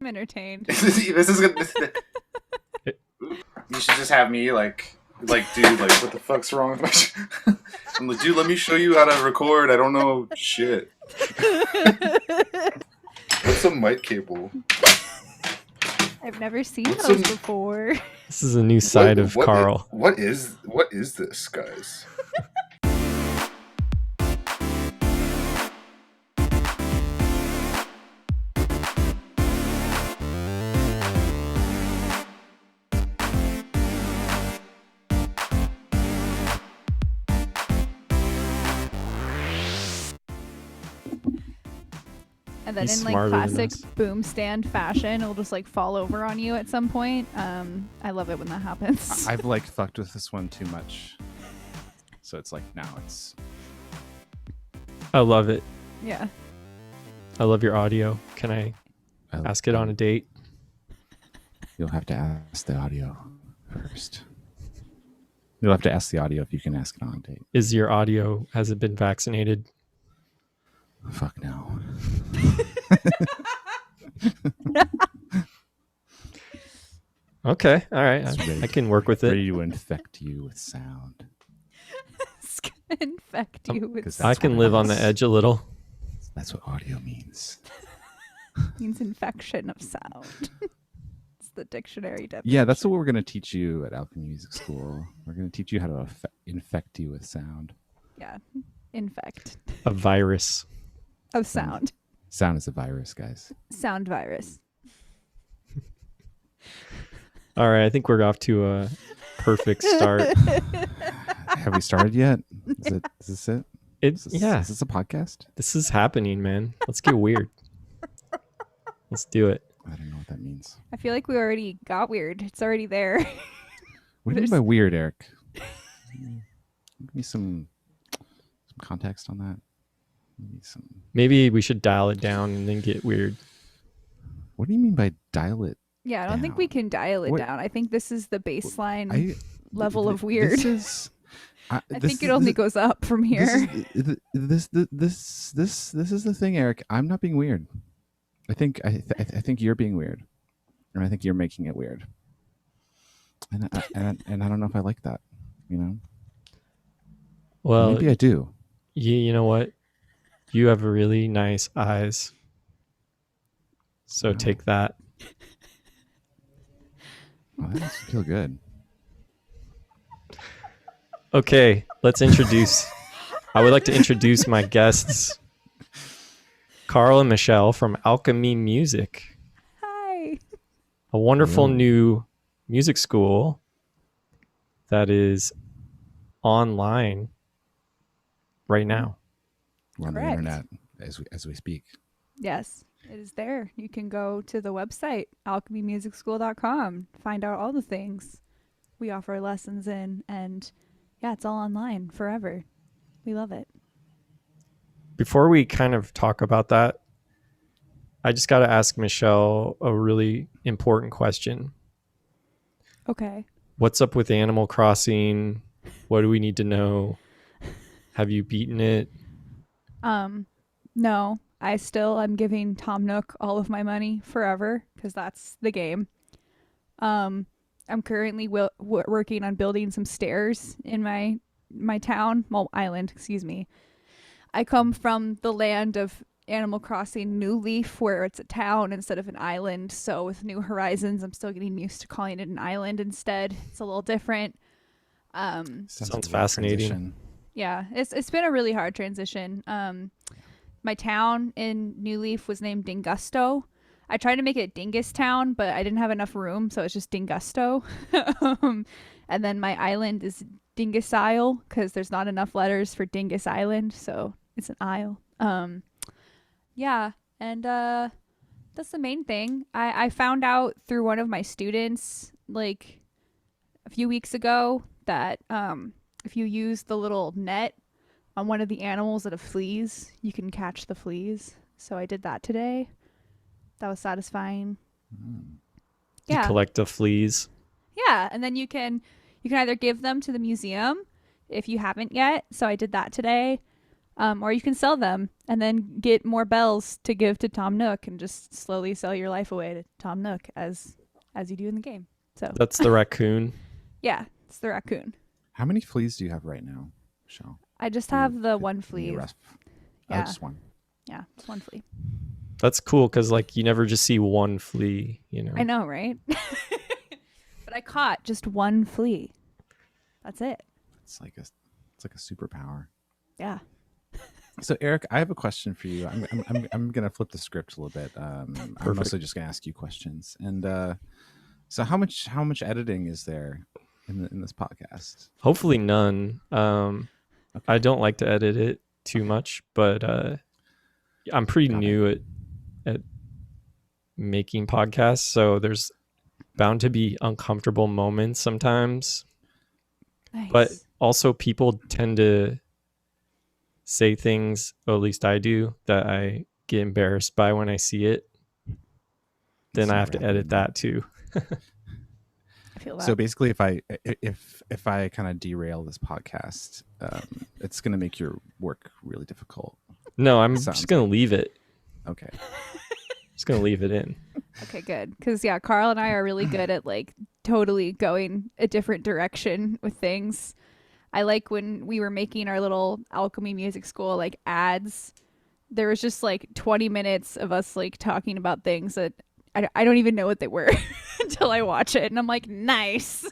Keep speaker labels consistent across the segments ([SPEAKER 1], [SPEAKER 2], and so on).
[SPEAKER 1] I'm entertained.
[SPEAKER 2] This is good. You should just have me like, dude, like, what the fuck's wrong with my I'm like, dude, let me show you how to record. I don't know shit. What's a mic cable?
[SPEAKER 1] I've never seen those before.
[SPEAKER 3] This is a new side of Carl.
[SPEAKER 2] What is this, guys?
[SPEAKER 1] And then in like classic boom stand fashion, it'll just like fall over on you at some point. I love it when that happens.
[SPEAKER 4] I've like fucked with this one too much. So it's like now it's...
[SPEAKER 3] I love it.
[SPEAKER 1] Yeah.
[SPEAKER 3] I love your audio. Can I ask it on a date?
[SPEAKER 4] You'll have to ask the audio first. You'll have to ask the audio if you can ask it on a date.
[SPEAKER 3] Is your audio, has it been vaccinated?
[SPEAKER 4] Fuck no.
[SPEAKER 3] Okay, all right. I can work with it.
[SPEAKER 4] Ready to infect you with sound.
[SPEAKER 1] Infect you with sound.
[SPEAKER 3] I can live on the edge a little.
[SPEAKER 4] That's what audio means.
[SPEAKER 1] Means infection of sound. It's the dictionary definition.
[SPEAKER 4] Yeah, that's what we're going to teach you at Alchemy Music School. We're going to teach you how to infect you with sound.
[SPEAKER 1] Yeah, infect.
[SPEAKER 3] A virus.
[SPEAKER 1] Of sound.
[SPEAKER 4] Sound is a virus, guys.
[SPEAKER 1] Sound virus.
[SPEAKER 3] All right, I think we're off to a perfect start.
[SPEAKER 4] Have we started yet? Is this it? Is this a podcast?
[SPEAKER 3] This is happening, man. Let's get weird. Let's do it.
[SPEAKER 4] I don't know what that means.
[SPEAKER 1] I feel like we already got weird. It's already there.
[SPEAKER 4] What do you mean by weird, Eric? Give me some context on that.
[SPEAKER 3] Maybe we should dial it down and then get weird.
[SPEAKER 4] What do you mean by dial it?
[SPEAKER 1] Yeah, I don't think we can dial it down. I think this is the baseline level of weird. I think it only goes up from here.
[SPEAKER 4] This is the thing, Eric. I'm not being weird. I think you're being weird, and I think you're making it weird. And I don't know if I like that. You know.
[SPEAKER 3] Well,
[SPEAKER 4] maybe I do.
[SPEAKER 3] You know what? You have really nice eyes. So take that.
[SPEAKER 4] Oh, that makes me feel good.
[SPEAKER 3] Okay, let's introduce. I would like to introduce my guests, Carl and Michelle from Alchemy Music.
[SPEAKER 1] Hi.
[SPEAKER 3] A wonderful new music school that is online right now.
[SPEAKER 4] We're on the internet as we speak.
[SPEAKER 1] Yes, it is there. You can go to the website, alchemymusicschool.com, find out all the things we offer lessons in, and yeah, it's all online forever. We love it.
[SPEAKER 3] Before we kind of talk about that, I just got to ask Michelle a really important question.
[SPEAKER 1] Okay.
[SPEAKER 3] What's up with Animal Crossing? What do we need to know? Have you beaten it?
[SPEAKER 1] No, I'm giving Tom Nook all of my money forever because that's the game. I'm currently working on building some stairs in my town, island, excuse me. I come from the land of Animal Crossing New Leaf, where it's a town instead of an island. So with New Horizons, I'm still getting used to calling it an island instead. It's a little different.
[SPEAKER 3] Sounds fascinating.
[SPEAKER 4] Transition.
[SPEAKER 1] Yeah, it's been a really hard transition. My town in New Leaf was named Dingusto. I tried to make it Dingus Town, but I didn't have enough room, so it's just Dingusto. And then my island is Dingus Isle because there's not enough letters for Dingus Island, so it's an isle. Yeah, and that's the main thing. I found out through one of my students like a few weeks ago that if you use the little net on one of the animals that have fleas, you can catch the fleas. So I did that today. That was satisfying. Yeah.
[SPEAKER 3] You collect the fleas.
[SPEAKER 1] Yeah, and then you can either give them to the museum if you haven't yet. So I did that today. Or you can sell them and then get more bells to give to Tom Nook and just slowly sell your life away to Tom Nook as you do in the game. So
[SPEAKER 3] That's the raccoon.
[SPEAKER 1] yeah, it's the raccoon.
[SPEAKER 4] How many fleas do you have right now, Michelle?
[SPEAKER 1] I just have the one flea.
[SPEAKER 4] Oh,
[SPEAKER 1] Yeah.
[SPEAKER 4] just one.
[SPEAKER 1] Yeah, it's one flea.
[SPEAKER 3] That's cool because like you never just see one flea, you know.
[SPEAKER 1] I know, right? But I caught just one flea. That's it.
[SPEAKER 4] It's like a superpower.
[SPEAKER 1] Yeah.
[SPEAKER 4] So Eric, I have a question for you. I'm gonna flip the script a little bit. I'm mostly just gonna ask you questions. And so how much editing is there in this podcast?
[SPEAKER 3] Hopefully none. I don't like to edit it too much, but I'm pretty new at making podcasts, so there's bound to be uncomfortable moments sometimes.
[SPEAKER 1] Nice.
[SPEAKER 3] But also people tend to say things, or at least I do, that I get embarrassed by when I see it. Then I have to edit that too.
[SPEAKER 1] I feel that.
[SPEAKER 4] So basically, if I kind of derail this podcast, it's gonna make your work really difficult.
[SPEAKER 3] No, I'm just gonna leave it.
[SPEAKER 4] Okay.
[SPEAKER 3] Just gonna leave it in.
[SPEAKER 1] Okay, good. Because yeah, Carl and I are really good at like totally going a different direction with things. I like when we were making our little Alchemy Music School like ads. There was just like 20 minutes of us like talking about things that I don't even know what they were until I watch it, and I'm like, nice.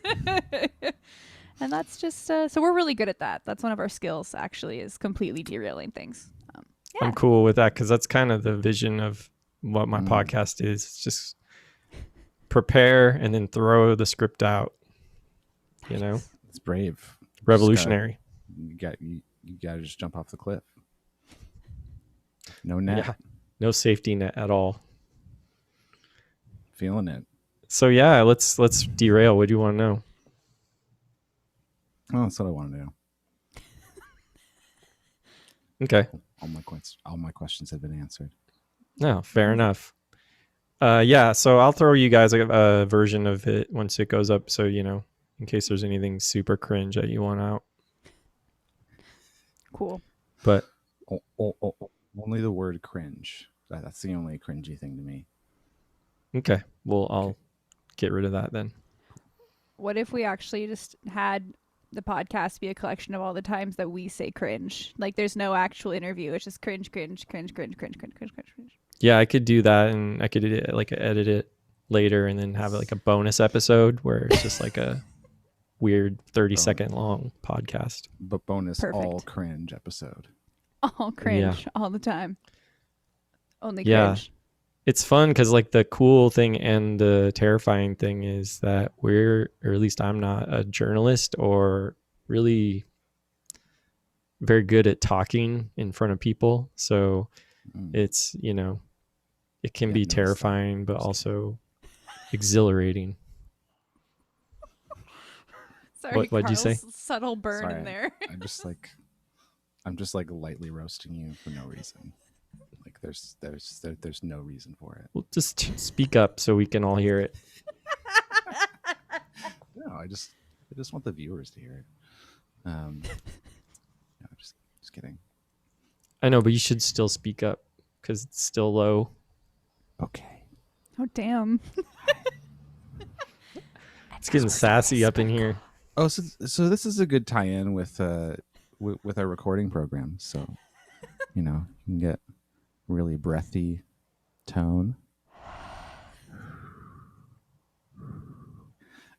[SPEAKER 1] And that's just so we're really good at that. That's one of our skills actually, is completely derailing things. Yeah.
[SPEAKER 3] I'm cool with that because that's kind of the vision of what my podcast is. It's just prepare and then throw the script out. You know,
[SPEAKER 4] It's brave.
[SPEAKER 3] revolutionary.
[SPEAKER 4] You gotta just jump off the cliff. No net.
[SPEAKER 3] Yeah, no safety net at all.
[SPEAKER 4] Feeling it.
[SPEAKER 3] So yeah, let's derail. What do you want to know?
[SPEAKER 4] Oh, that's what I want to know.
[SPEAKER 3] Okay.
[SPEAKER 4] All my questions have been answered.
[SPEAKER 3] No, fair enough. Yeah, so I'll throw you guys a version of it once it goes up, so you know, in case there's anything super cringe that you want out.
[SPEAKER 1] Cool.
[SPEAKER 3] But
[SPEAKER 4] Only the word cringe. That's the only cringy thing to me.
[SPEAKER 3] okay, well I'll get rid of that then.
[SPEAKER 1] What if we actually just had the podcast be a collection of all the times that we say cringe? Like there's no actual interview. It's just cringe, cringe, cringe, cringe, cringe, cringe, cringe, cringe, cringe.
[SPEAKER 3] Yeah, I could do that, and I could edit it later and then have like a bonus episode where it's just like a weird 30-second long podcast.
[SPEAKER 4] But bonus
[SPEAKER 1] Perfect.
[SPEAKER 4] all cringe episode.
[SPEAKER 1] All cringe all the time. Only
[SPEAKER 3] Yeah.
[SPEAKER 1] cringe.
[SPEAKER 3] It's fun because like the cool thing and the terrifying thing is that or at least I'm not a journalist or really very good at talking in front of people. So it's, you know, it can be terrifying, but also exhilarating.
[SPEAKER 1] Sorry,
[SPEAKER 3] What'd you say?
[SPEAKER 1] Carl's subtle burn
[SPEAKER 4] Sorry,
[SPEAKER 1] in there.
[SPEAKER 4] I'm just like lightly roasting you for no reason. Like there's no reason for it.
[SPEAKER 3] Well, just speak up so we can all hear it.
[SPEAKER 4] No, I just want the viewers to hear it. No, just kidding.
[SPEAKER 3] I know, but you should still speak up because it's still low.
[SPEAKER 4] Okay.
[SPEAKER 1] Oh damn.
[SPEAKER 3] It's getting sassy up in here.
[SPEAKER 4] Oh, so this is a good tie-in with our recording program. So, you know, you can get really breathy tone.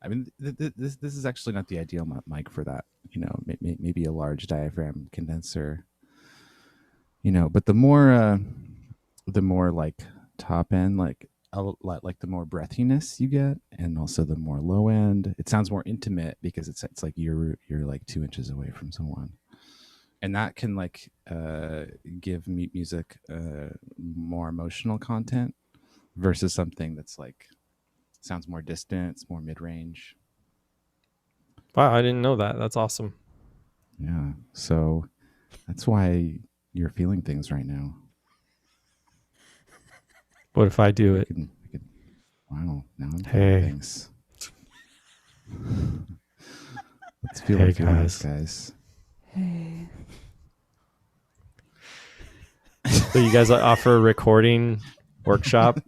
[SPEAKER 4] I mean, this is actually not the ideal mic for that. You know, maybe a large diaphragm condenser. You know, but the more like top end, like the more breathiness you get, and also the more low end, it sounds more intimate because it's like you're like 2 inches away from someone, and that can like give music more emotional content versus something that's like sounds more distant, it's more mid-range.
[SPEAKER 3] Wow, I didn't know that. That's awesome.
[SPEAKER 4] Yeah, so that's why you're feeling things right now.
[SPEAKER 3] What if I do it?
[SPEAKER 4] Wow, now I'm
[SPEAKER 3] Hey.
[SPEAKER 4] feeling things. Let's feel
[SPEAKER 3] Hey,
[SPEAKER 4] our feelings, guys.
[SPEAKER 1] Hey.
[SPEAKER 3] So you guys offer a recording workshop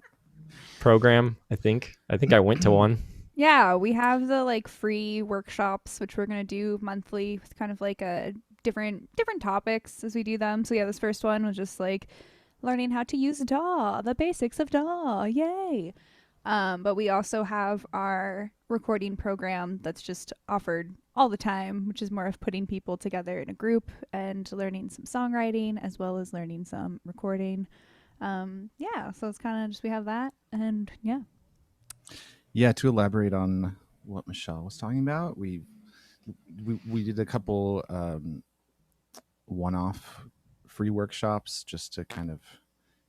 [SPEAKER 3] program, I think. I went to one.
[SPEAKER 1] Yeah, we have the like free workshops which we're gonna do monthly with kind of like a different topics as we do them. So yeah, this first one was just like learning how to use DAW, the basics of DAW, yay! But we also have our recording program that's just offered all the time, which is more of putting people together in a group and learning some songwriting as well as learning some recording. Yeah, so it's kind of just we have that, and yeah.
[SPEAKER 4] Yeah, to elaborate on what Michelle was talking about, we did a couple one-off free workshops just to kind of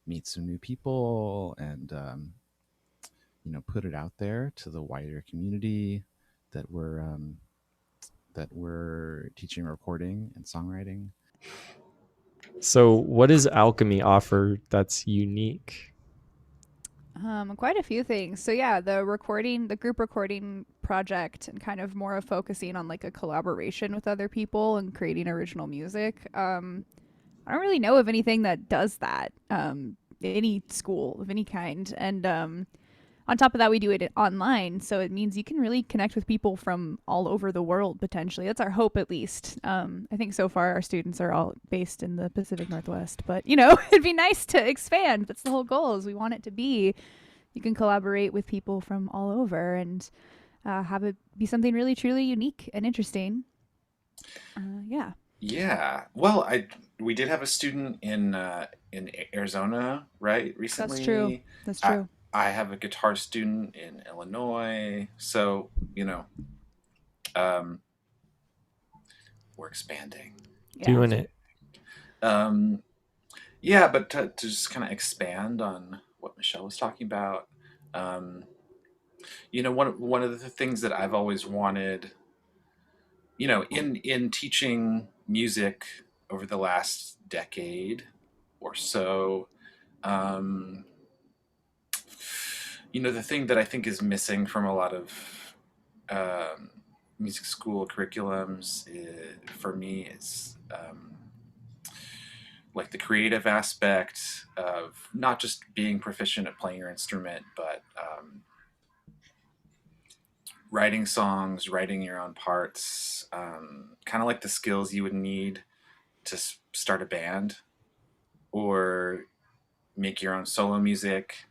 [SPEAKER 4] meet some new people and put it out there to the wider community that we're teaching recording and songwriting.
[SPEAKER 3] So what does Alchemy offer that's unique?
[SPEAKER 1] Quite a few things. So yeah, the group recording project and kind of more of focusing on like a collaboration with other people and creating original music. I don't really know of anything that does that. Any school of any kind. And on top of that, we do it online, so it means you can really connect with people from all over the world potentially. That's our hope, at least. I think so far our students are all based in the Pacific Northwest, but it'd be nice to expand. That's the whole goal. Is we want it to be you can collaborate with people from all over and have it be something really truly unique and interesting. Yeah.
[SPEAKER 2] Yeah. Well, we did have a student in Arizona, right, recently.
[SPEAKER 1] That's true. That's true.
[SPEAKER 2] I have a guitar student in Illinois, so we're expanding.
[SPEAKER 1] Yeah.
[SPEAKER 3] Doing it.
[SPEAKER 2] Yeah, but to just kind of expand on what Michelle was talking about, one of the things that I've always wanted, in teaching music over the last decade or so, the thing that I think is missing from a lot of music school curriculums for me is like the creative aspect of not just being proficient at playing your instrument, but writing songs, writing your own parts, kind of like the skills you would need to start a band or make your own solo music.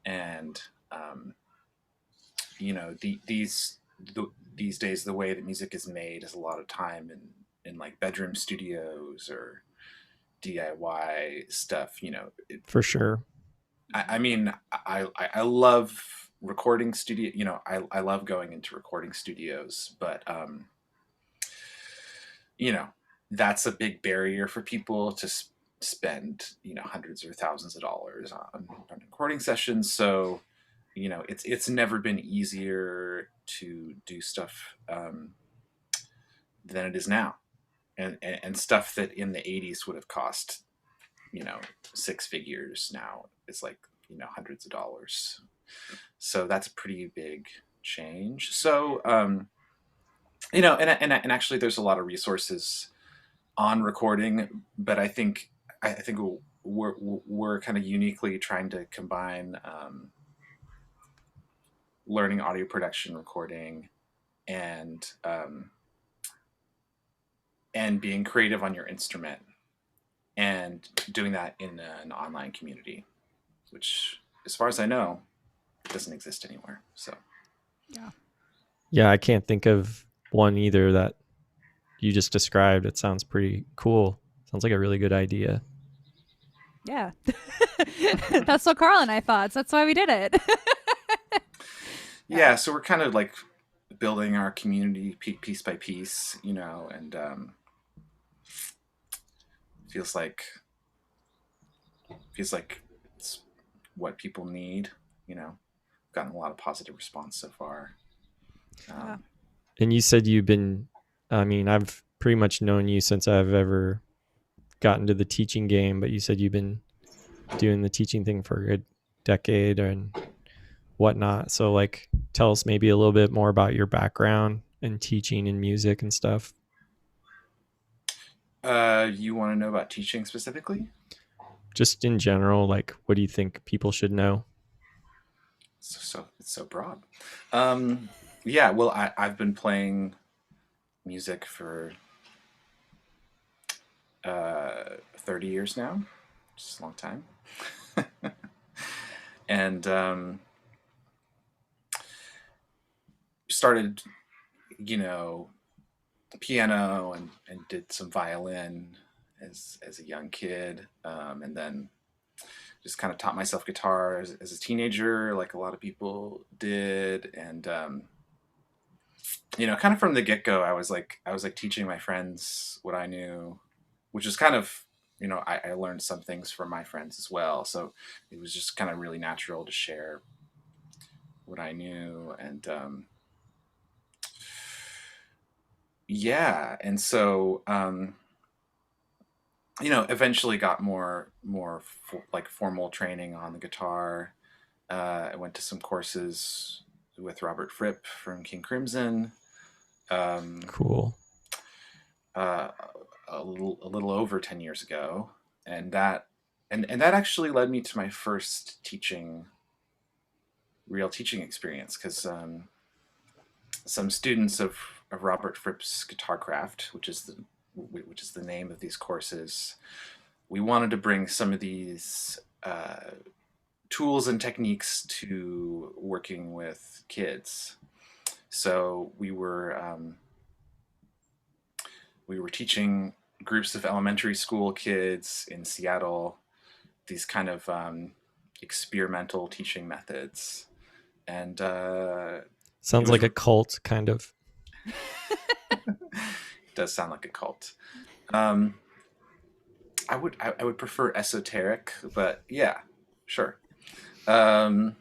[SPEAKER 2] And these days the way that music is made is a lot of time in like bedroom studios or DIY stuff.
[SPEAKER 3] For sure.
[SPEAKER 2] I mean, I love recording studio. I love going into recording studios, but that's a big barrier for people to spend hundreds or thousands of dollars on recording sessions. So it's never been easier to do stuff than it is now, and stuff that in the 80s would have cost six figures now it's like hundreds of dollars. So that's a pretty big change. So and actually there's a lot of resources on recording, but I think we're kind of uniquely trying to combine learning audio production, recording, and being creative on your instrument, and doing that in an online community, which, as far as I know, doesn't exist anywhere. So,
[SPEAKER 3] yeah, I can't think of one either that you just described. It sounds pretty cool. Sounds like a really good idea.
[SPEAKER 1] Yeah. That's what Carl and I thought. So that's why we did it.
[SPEAKER 2] Yeah, so we're kind of like building our community piece by piece, and feels like it's what people need. Gotten a lot of positive response so far.
[SPEAKER 3] And you said I've pretty much known you since I've ever gotten to the teaching game, but you said you've been doing the teaching thing for a good decade and whatnot. So like, tell us maybe a little bit more about your background in teaching and music and stuff.
[SPEAKER 2] You want to know about teaching specifically?
[SPEAKER 3] just in general, like, what do you think people should know?
[SPEAKER 2] So it's so broad. Yeah, well, I've been playing music for 30 years now, just a long time. And started, piano and did some violin as a young kid, and then just kind of taught myself guitar as a teenager, like a lot of people did. And kind of from the get-go, I was like teaching my friends what I knew, which is kind of, I learned some things from my friends as well. So it was just kind of really natural to share what I knew. And yeah. And so, eventually got more like formal training on the guitar. I went to some courses with Robert Fripp from King Crimson.
[SPEAKER 3] Cool.
[SPEAKER 2] A little over 10 years ago, and that actually led me to my first real teaching experience, because some students of Robert Fripp's Guitarcraft, which is the name of these courses, we wanted to bring some of these tools and techniques to working with kids. So we were teaching groups of elementary school kids in Seattle these kind of experimental teaching methods. And
[SPEAKER 3] sounds like a cult, kind of.
[SPEAKER 2] It does sound like a cult. I would prefer esoteric, but yeah, sure. But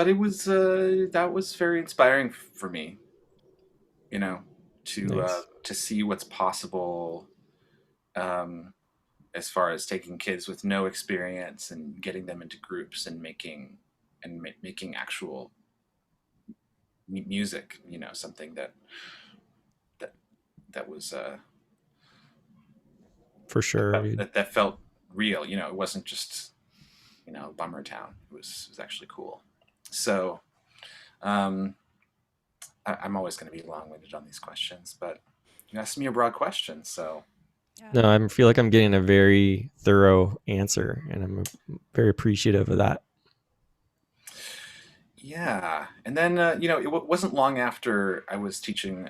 [SPEAKER 2] it was that was very inspiring for me, to see what's possible, as far as taking kids with no experience and getting them into groups and making actual music, something that was
[SPEAKER 3] for sure
[SPEAKER 2] that felt real. It wasn't just bummer town. It was actually cool. So I'm always going to be long-winded on these questions, but you asked me a broad question, so.
[SPEAKER 3] No, I feel like I'm getting a very thorough answer, and I'm very appreciative of that.
[SPEAKER 2] Yeah, and then it wasn't long after I was teaching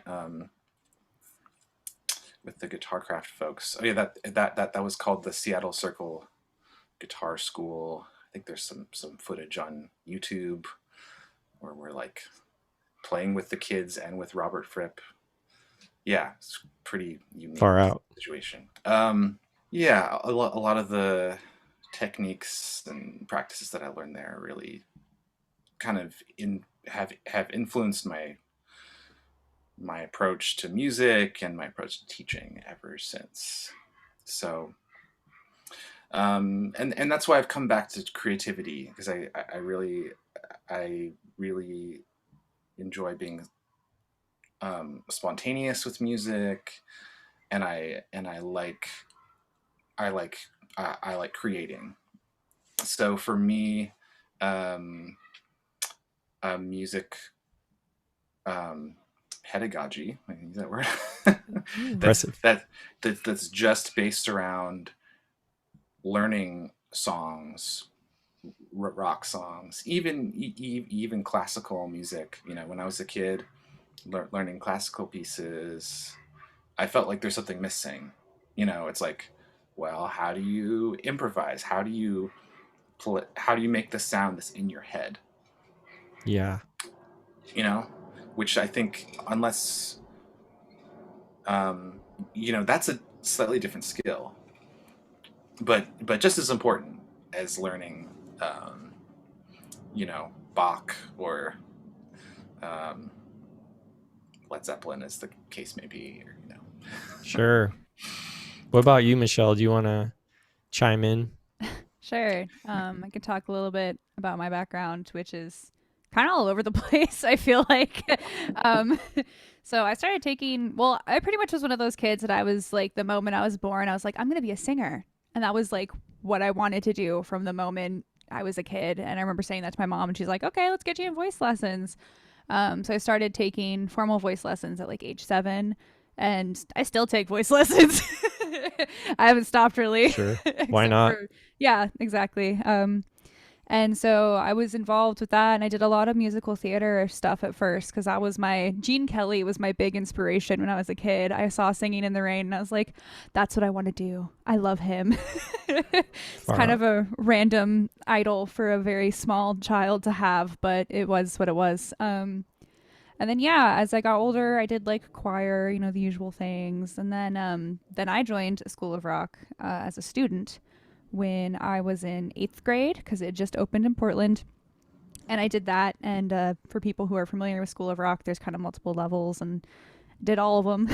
[SPEAKER 2] with the Guitarcraft folks. Oh yeah, that was called the Seattle Circle Guitar School. I think there's some footage on YouTube where we're like playing with the kids and with Robert Fripp. Yeah, it's pretty unique.
[SPEAKER 3] Far out
[SPEAKER 2] situation. Yeah, a lot of the techniques and practices that I learned there really kind of have influenced my approach to music and my approach to teaching ever since. So, and that's why I've come back to creativity, because I really enjoy being spontaneous with music, and I like creating. So for me, music pedagogy, I can use that word. that's just based around learning songs, rock songs, even classical music. When I was a kid, learning classical pieces, I felt like there's something missing. It's like, well, how do you improvise? How do you make the sound that's in your head?
[SPEAKER 3] Yeah.
[SPEAKER 2] Which I think, unless, that's a slightly different skill, but just as important as learning, Bach or Led Zeppelin, as the case may be, or,
[SPEAKER 3] Sure. What about you, Michelle? Do you want to chime in?
[SPEAKER 1] Sure. I can talk a little bit about my background, which is kind of all over the place, I feel like. So I started I pretty much was one of those kids that I was like, the moment I was born, I was like, I'm going to be a singer. And that was like what I wanted to do from the moment I was a kid. And I remember saying that to my mom, and she's like, okay, let's get you in voice lessons. So I started taking formal voice lessons at like age 7, and I still take voice lessons. I haven't stopped really.
[SPEAKER 3] Sure. Why not?
[SPEAKER 1] Yeah, exactly. And so I was involved with that, and I did a lot of musical theater stuff at first, because that was Gene Kelly was my big inspiration when I was a kid. I saw Singing in the Rain, and I was like, that's what I want to do. I love him. It's kind of a random idol for a very small child to have, but it was what it was. And then, yeah, as I got older, I did like choir, you know, the usual things. And then I joined a School of Rock as a student when I was in 8th grade, because it just opened in Portland. And I did that. And for people who are familiar with School of Rock, there's kind of multiple levels, and did all of them.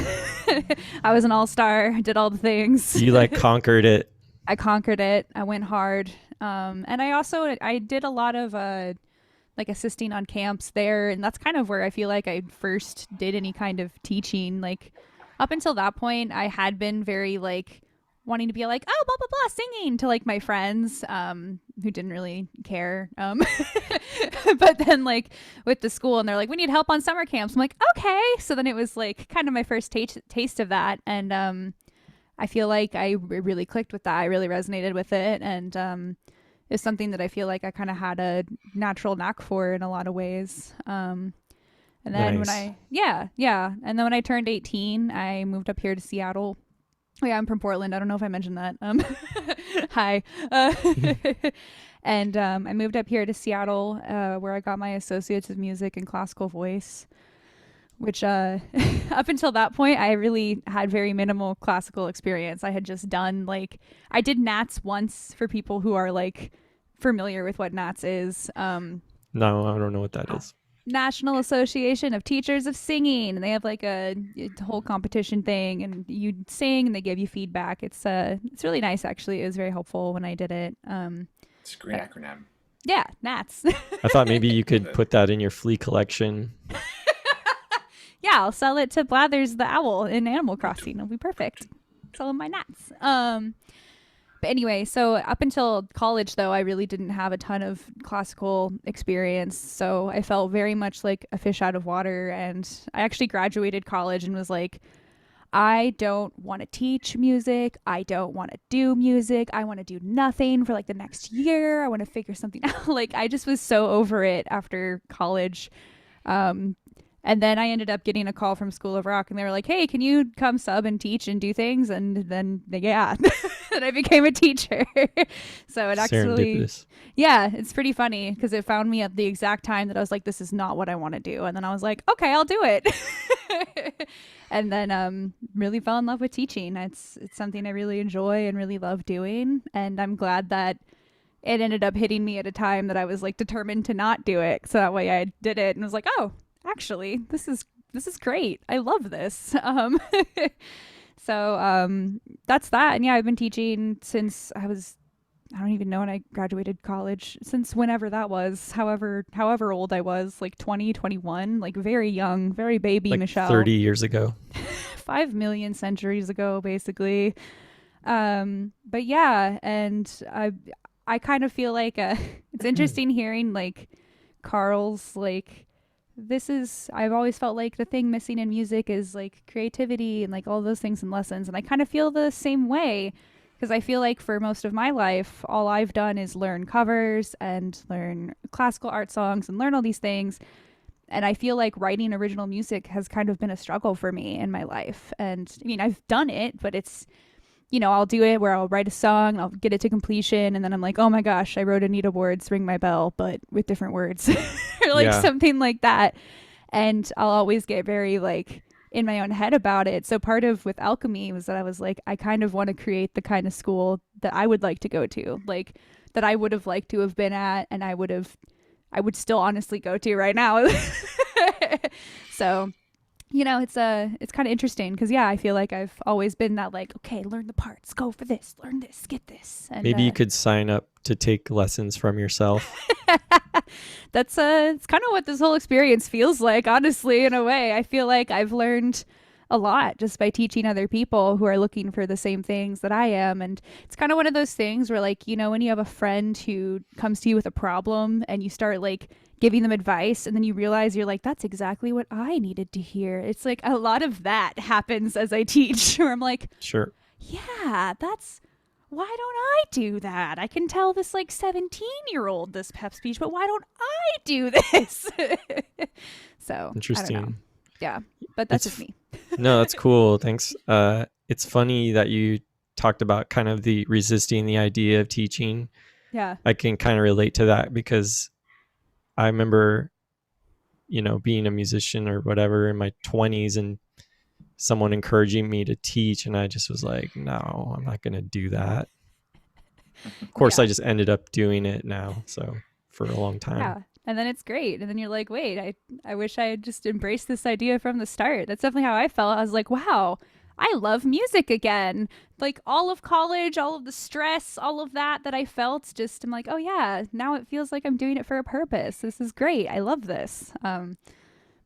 [SPEAKER 1] I was an all-star, did all the things.
[SPEAKER 3] You like conquered it.
[SPEAKER 1] I conquered it. I went hard. And I did a lot of like assisting on camps there. And that's kind of where I feel like I first did any kind of teaching. Like up until that point, I had been very like wanting to be like, oh, blah, blah, blah, singing to like my friends who didn't really care. But then like with the school, and they're like, we need help on summer camps. I'm like, okay. So then it was like kind of my first taste of that. And I feel like I really clicked with that. I really resonated with it. And it's something that I feel like I kind of had a natural knack for in a lot of ways. And then
[SPEAKER 3] Nice.
[SPEAKER 1] And then when I turned 18, I moved up here to Seattle. Oh, yeah, I'm from Portland. I don't know if I mentioned that. Hi. And I moved up here to Seattle, where I got my associates of music and classical voice, which up until that point, I really had very minimal classical experience. I had just done I did Nats once, for people who are like familiar with what Nats is.
[SPEAKER 3] No, I don't know what that is.
[SPEAKER 1] National Association of Teachers of Singing, and they have like a whole competition thing, and you sing and they give you feedback. It's really nice, actually. It was very helpful when I did it.
[SPEAKER 2] It's a great acronym.
[SPEAKER 1] Yeah, Nats.
[SPEAKER 3] I thought maybe you could put that in your flea collection.
[SPEAKER 1] Yeah, I'll sell it to Blathers the owl in Animal Crossing. It'll be perfect. Sell my Nats. But anyway, so up until college, though, I really didn't have a ton of classical experience. So I felt very much like a fish out of water. And I actually graduated college and was like, I don't want to teach music. I don't want to do music. I want to do nothing for like the next year. I want to figure something out. Like, I just was so over it after college. And then I ended up getting a call from School of Rock, and they were like, hey, can you come sub and teach and do things? And then, yeah, and I became a teacher. So it actually,
[SPEAKER 3] Serendipitous.
[SPEAKER 1] yeah, it's pretty funny, because it found me at the exact time that I was like, this is not what I want to do. And then I was like, okay, I'll do it. And then really fell in love with teaching. It's something I really enjoy and really love doing. And I'm glad that it ended up hitting me at a time that I was like determined to not do it. So that way I did it and was like, oh, actually, this is great. I love this. So that's that. And yeah, I've been teaching since I don't even know when I graduated college, since whenever that was, however old I was, like 20, 21, like very young, very baby
[SPEAKER 3] Like
[SPEAKER 1] Michelle.
[SPEAKER 3] 30 years ago.
[SPEAKER 1] 5 million centuries ago, basically. But yeah, and I kind of feel like it's interesting hearing like Carl's like, I've always felt like the thing missing in music is like creativity and like all those things and lessons. And I kind of feel the same way, because I feel like for most of my life, all I've done is learn covers and learn classical art songs and learn all these things. And I feel like writing original music has kind of been a struggle for me in my life. And I mean, I've done it, but it's, I'll do it where I'll write a song and I'll get it to completion. And then I'm like, oh my gosh, I wrote Anita Ward's Ring My Bell, but with different words or like something like that. And I'll always get very like in my own head about it. So part of with Alchemy was that I was like, I kind of want to create the kind of school that I would like to go to, like that I would have liked to have been at, and I would still honestly go to right now. So it's kind of interesting, because I feel like I've always been that like, okay, learn the parts, go for this, learn this, get this. And
[SPEAKER 3] maybe you could sign up to take lessons from yourself.
[SPEAKER 1] That's it's kind of what this whole experience feels like, honestly. In a way, I feel like I've learned a lot just by teaching other people who are looking for the same things that I am. And it's kind of one of those things where, like, you know, when you have a friend who comes to you with a problem and you start like giving them advice and then you realize you're like, that's exactly what I needed to hear. It's like a lot of that happens as I teach, where I'm like,
[SPEAKER 3] Sure.
[SPEAKER 1] yeah, that's why don't I do that? I can tell this like 17-year-old this pep speech, but why don't I do this? So I don't know.
[SPEAKER 3] Interesting.
[SPEAKER 1] Yeah, but that's
[SPEAKER 3] It's
[SPEAKER 1] just me.
[SPEAKER 3] No, that's cool. Thanks. It's funny that you talked about kind of the resisting the idea of teaching.
[SPEAKER 1] Yeah.
[SPEAKER 3] I can kind of relate to that because I remember, you know, being a musician or whatever in my 20s and someone encouraging me to teach, and I just was like, no, I'm not going to do that. Of course,
[SPEAKER 1] Yeah.
[SPEAKER 3] I just ended up doing it now. So for a long time.
[SPEAKER 1] Yeah. And then it's great. And then you're like, wait, I wish I had just embraced this idea from the start. That's definitely how I felt. I was like, wow, I love music again. Like all of college, all of the stress, all of that I felt, just I'm like, oh yeah, now it feels like I'm doing it for a purpose. This is great. I love this. But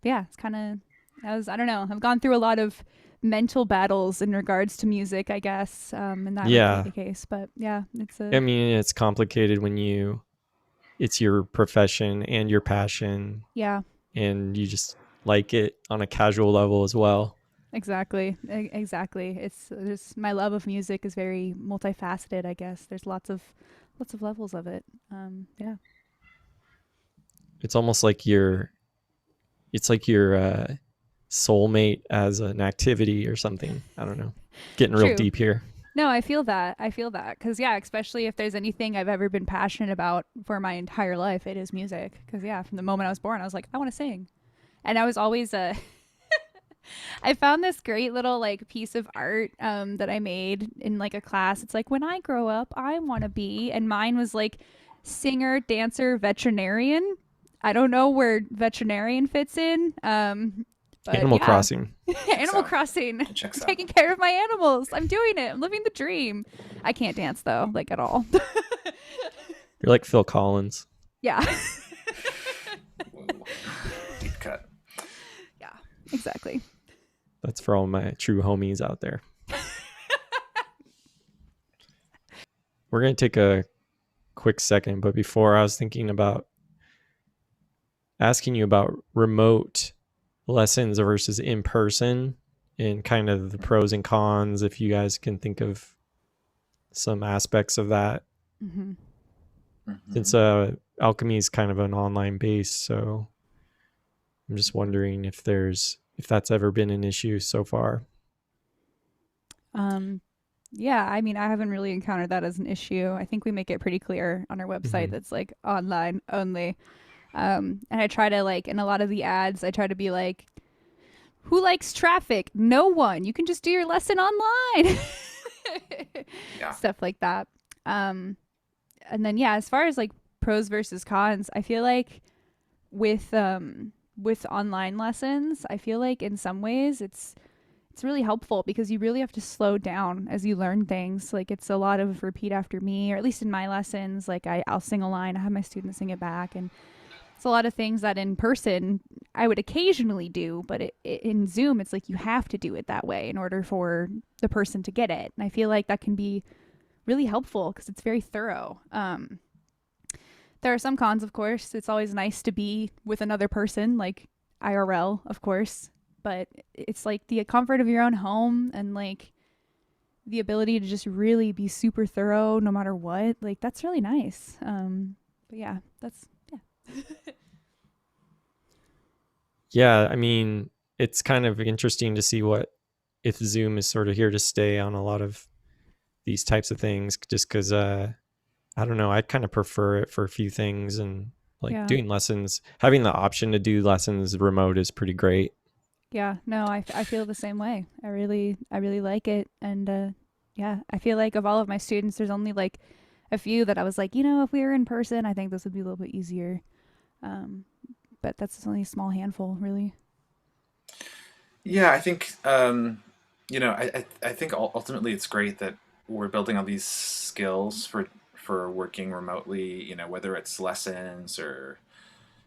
[SPEAKER 1] yeah, it's kind of, I don't know. I've gone through a lot of mental battles in regards to music, I guess, and that
[SPEAKER 3] Yeah.
[SPEAKER 1] would be the case. But yeah, it's
[SPEAKER 3] I mean, it's complicated when it's your profession and your passion,
[SPEAKER 1] yeah.
[SPEAKER 3] and you just like it on a casual level as well.
[SPEAKER 1] Exactly. Exactly. It's just my love of music is very multifaceted, I guess. There's lots of levels of it. Yeah.
[SPEAKER 3] It's almost like your soulmate as an activity or something. I don't know. Getting real
[SPEAKER 1] True.
[SPEAKER 3] deep here.
[SPEAKER 1] No, I feel that. Cuz yeah, especially if there's anything I've ever been passionate about for my entire life, it is music. Cuz yeah, from the moment I was born, I was like, I want to sing. And I was always I found this great little like piece of art that I made in like a class. It's like, when I grow up, I want to be, and mine was like singer, dancer, veterinarian. I don't know where veterinarian fits in. But
[SPEAKER 3] Animal
[SPEAKER 1] yeah.
[SPEAKER 3] Crossing.
[SPEAKER 1] Animal
[SPEAKER 2] out.
[SPEAKER 1] Crossing.
[SPEAKER 2] It checks out.
[SPEAKER 1] Taking care of my animals. I'm doing it. I'm living the dream. I can't dance though, like at all.
[SPEAKER 3] You're like Phil Collins.
[SPEAKER 1] Yeah.
[SPEAKER 2] Whoa. Deep cut.
[SPEAKER 1] Yeah, exactly.
[SPEAKER 3] That's for all my true homies out there. We're going to take a quick second, but before, I was thinking about asking you about remote lessons versus in person and kind of the pros and cons, if you guys can think of some aspects of that.
[SPEAKER 1] Mm-hmm.
[SPEAKER 2] Mm-hmm.
[SPEAKER 3] Since Alchemy is kind of an online base, so I'm just wondering if that's ever been an issue so far.
[SPEAKER 1] Yeah, I mean, I haven't really encountered that as an issue. I think we make it pretty clear on our website that's like online only. And I try to like, in a lot of the ads, I try to be like, who likes traffic? No one. You can just do your lesson online.
[SPEAKER 2] Yeah.
[SPEAKER 1] Stuff like that. And then yeah, as far as like pros versus cons, I feel like with online lessons, I feel like in some ways it's really helpful because you really have to slow down as you learn things. Like it's a lot of repeat after me, or at least in my lessons, like I'll sing a line, I have my students sing it back, and it's a lot of things that in person I would occasionally do, but in Zoom, it's like you have to do it that way in order for the person to get it. And I feel like that can be really helpful because it's very thorough. There are some cons, of course. It's always nice to be with another person, like IRL, of course. But it's like the comfort of your own home and like the ability to just really be super thorough no matter what. Like that's really nice. But yeah, yeah.
[SPEAKER 3] Yeah, I mean, it's kind of interesting to see if Zoom is sort of here to stay on a lot of these types of things, just because I don't know, I kind of prefer it for a few things, and like doing lessons, having the option to do lessons remote is pretty great.
[SPEAKER 1] Yeah, no, I feel the same way. I really like it. And yeah, I feel like of all of my students, there's only like a few that I was like, if we were in person, I think this would be a little bit easier. But that's only a small handful, really.
[SPEAKER 2] Yeah, I think, I think ultimately it's great that we're building on these skills for working remotely, whether it's lessons or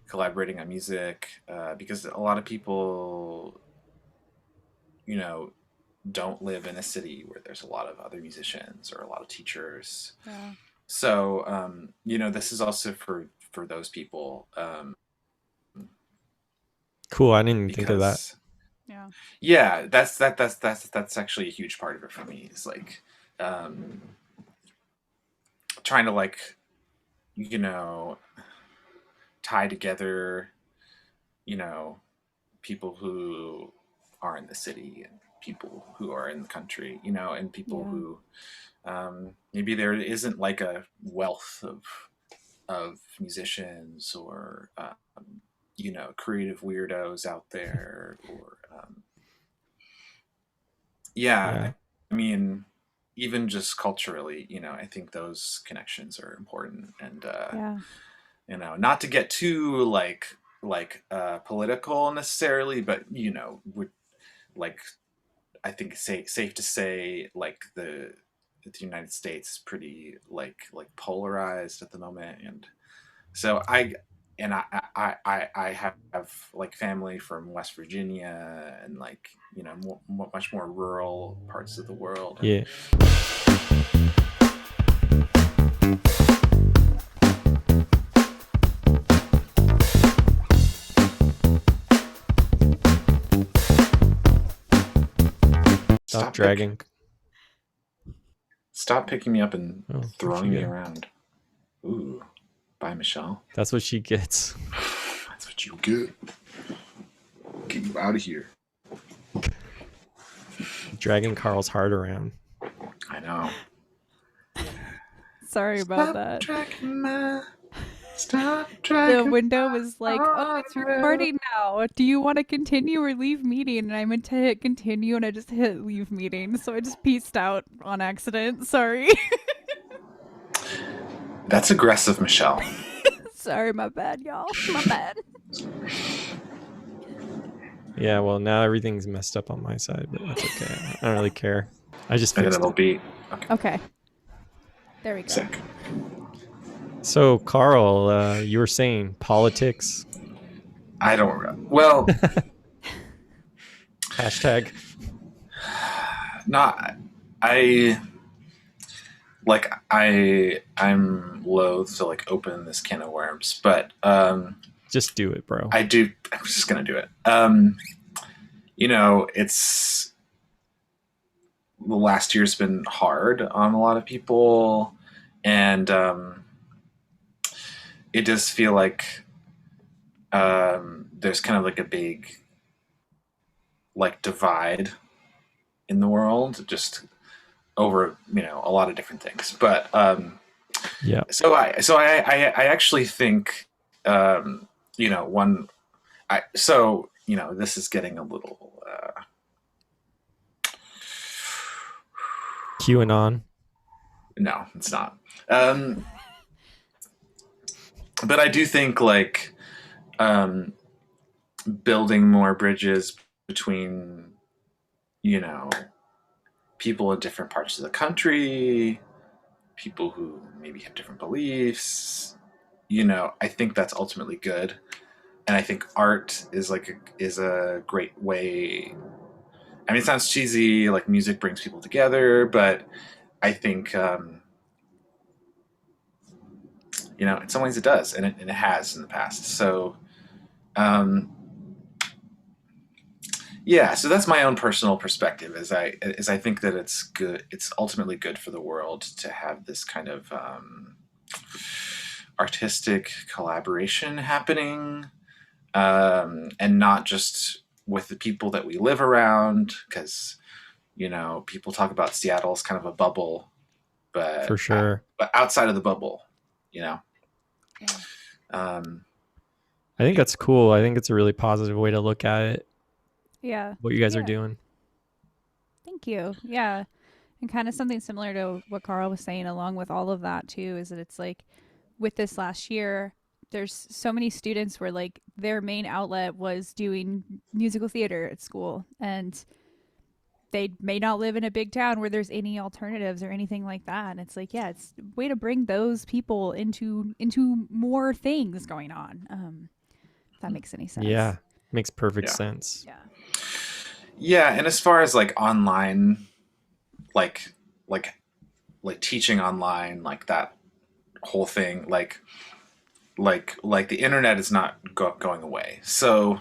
[SPEAKER 2] collaborating on music, because a lot of people you know, don't live in a city where there's a lot of other musicians or a lot of teachers.
[SPEAKER 1] Yeah.
[SPEAKER 2] So, you know, this is also for those people,
[SPEAKER 3] Cool. I didn't even think of that.
[SPEAKER 2] because
[SPEAKER 1] Yeah.
[SPEAKER 2] yeah, that's actually a huge part of it for me. Is like um, trying to like, you know, tie together, you know, people who are in the city and people who are in the country, you know, and people
[SPEAKER 1] Yeah.
[SPEAKER 2] who maybe there isn't like a wealth of musicians or you know, creative weirdos out there, or yeah,
[SPEAKER 3] Yeah.
[SPEAKER 2] I mean, even just culturally, you know, I think those connections are important, and
[SPEAKER 1] Yeah.
[SPEAKER 2] you know, not to get too political necessarily, but you know, would like, I think safe to say, like the United States is pretty like polarized at the moment, and so I have like family from West Virginia and like, you know, much more rural parts of the world, and
[SPEAKER 3] Yeah. Stop dragging.
[SPEAKER 2] Stop picking me up and
[SPEAKER 3] Oh, where'd
[SPEAKER 2] throwing
[SPEAKER 3] she
[SPEAKER 2] me
[SPEAKER 3] go?
[SPEAKER 2] around. Ooh, bye, Michelle.
[SPEAKER 3] That's what she gets.
[SPEAKER 2] That's what you get. Get you out of here.
[SPEAKER 3] Dragging Carl's heart around.
[SPEAKER 2] I know.
[SPEAKER 1] Sorry about that.
[SPEAKER 2] Stop
[SPEAKER 1] The
[SPEAKER 2] dragging.
[SPEAKER 1] window was like, "Oh, it's recording now. Do you want to continue or leave meeting?" And I meant to hit continue, and I just hit leave meeting, so I just pieced out on accident. Sorry.
[SPEAKER 2] That's aggressive, Michelle.
[SPEAKER 1] Sorry, my bad, y'all. My bad.
[SPEAKER 3] Yeah, well, now everything's messed up on my side, but that's okay. I don't really care. I just
[SPEAKER 2] And
[SPEAKER 3] fixed
[SPEAKER 2] it'll
[SPEAKER 3] it.
[SPEAKER 2] be okay.
[SPEAKER 1] Okay. There we go.
[SPEAKER 2] Sick.
[SPEAKER 3] So, Carl, you were saying politics.
[SPEAKER 2] I don't. Well,
[SPEAKER 3] Hashtag.
[SPEAKER 2] not. I'm loath to like open this can of worms, but
[SPEAKER 3] Just do it, bro.
[SPEAKER 2] I do. I'm just gonna do it. You know, it's the last year's been hard on a lot of people, and it does feel like there's kind of like a big like divide in the world, just over, you know, a lot of different things. But
[SPEAKER 3] Yeah.
[SPEAKER 2] so I actually think you know, you know, this is getting a little
[SPEAKER 3] QAnon.
[SPEAKER 2] no, it's not. But I do think like building more bridges between, you know, people in different parts of the country, people who maybe have different beliefs, you know, I think that's ultimately good. And I think art is a great way. I mean, it sounds cheesy, like music brings people together, but I think you know, in some ways it does, and it has in the past. So yeah, so that's my own personal perspective. I think that it's good. It's ultimately good for the world to have this kind of artistic collaboration happening, and not just with the people that we live around. Because, you know, people talk about Seattle as kind of a bubble, but
[SPEAKER 3] For sure.
[SPEAKER 2] but outside of the bubble, you know.
[SPEAKER 1] Yeah.
[SPEAKER 3] I think that's cool. I think it's a really positive way to look at it,
[SPEAKER 1] Yeah.
[SPEAKER 3] what you guys are
[SPEAKER 1] Yeah.
[SPEAKER 3] doing.
[SPEAKER 1] Thank you. Yeah. And kind of something similar to what Carl was saying, along with all of that, too, is that it's like with this last year, there's so many students where like their main outlet was doing musical theater at school. And they may not live in a big town where there's any alternatives or anything like that. And it's like, yeah, it's a way to bring those people into more things going on. If that makes any sense.
[SPEAKER 3] Yeah. Makes perfect
[SPEAKER 2] Yeah.
[SPEAKER 3] sense.
[SPEAKER 1] Yeah.
[SPEAKER 2] Yeah, and as far as like online, like like like teaching online, like that whole thing, like the internet is not going away. So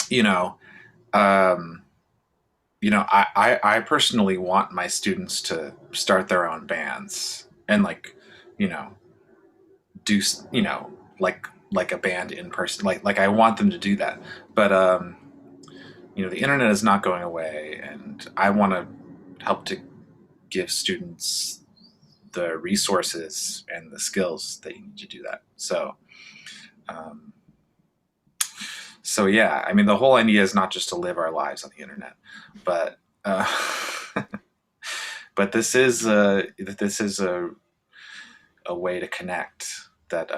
[SPEAKER 2] you know, um, I personally want my students to start their own bands and like, you know, do like a band in person. Like I want them to do that, but the internet is not going away, and I want to help to give students the resources and the skills that you need to do that. Um, so yeah, I mean, the whole idea is not just to live our lives on the internet, but but this is a way to connect that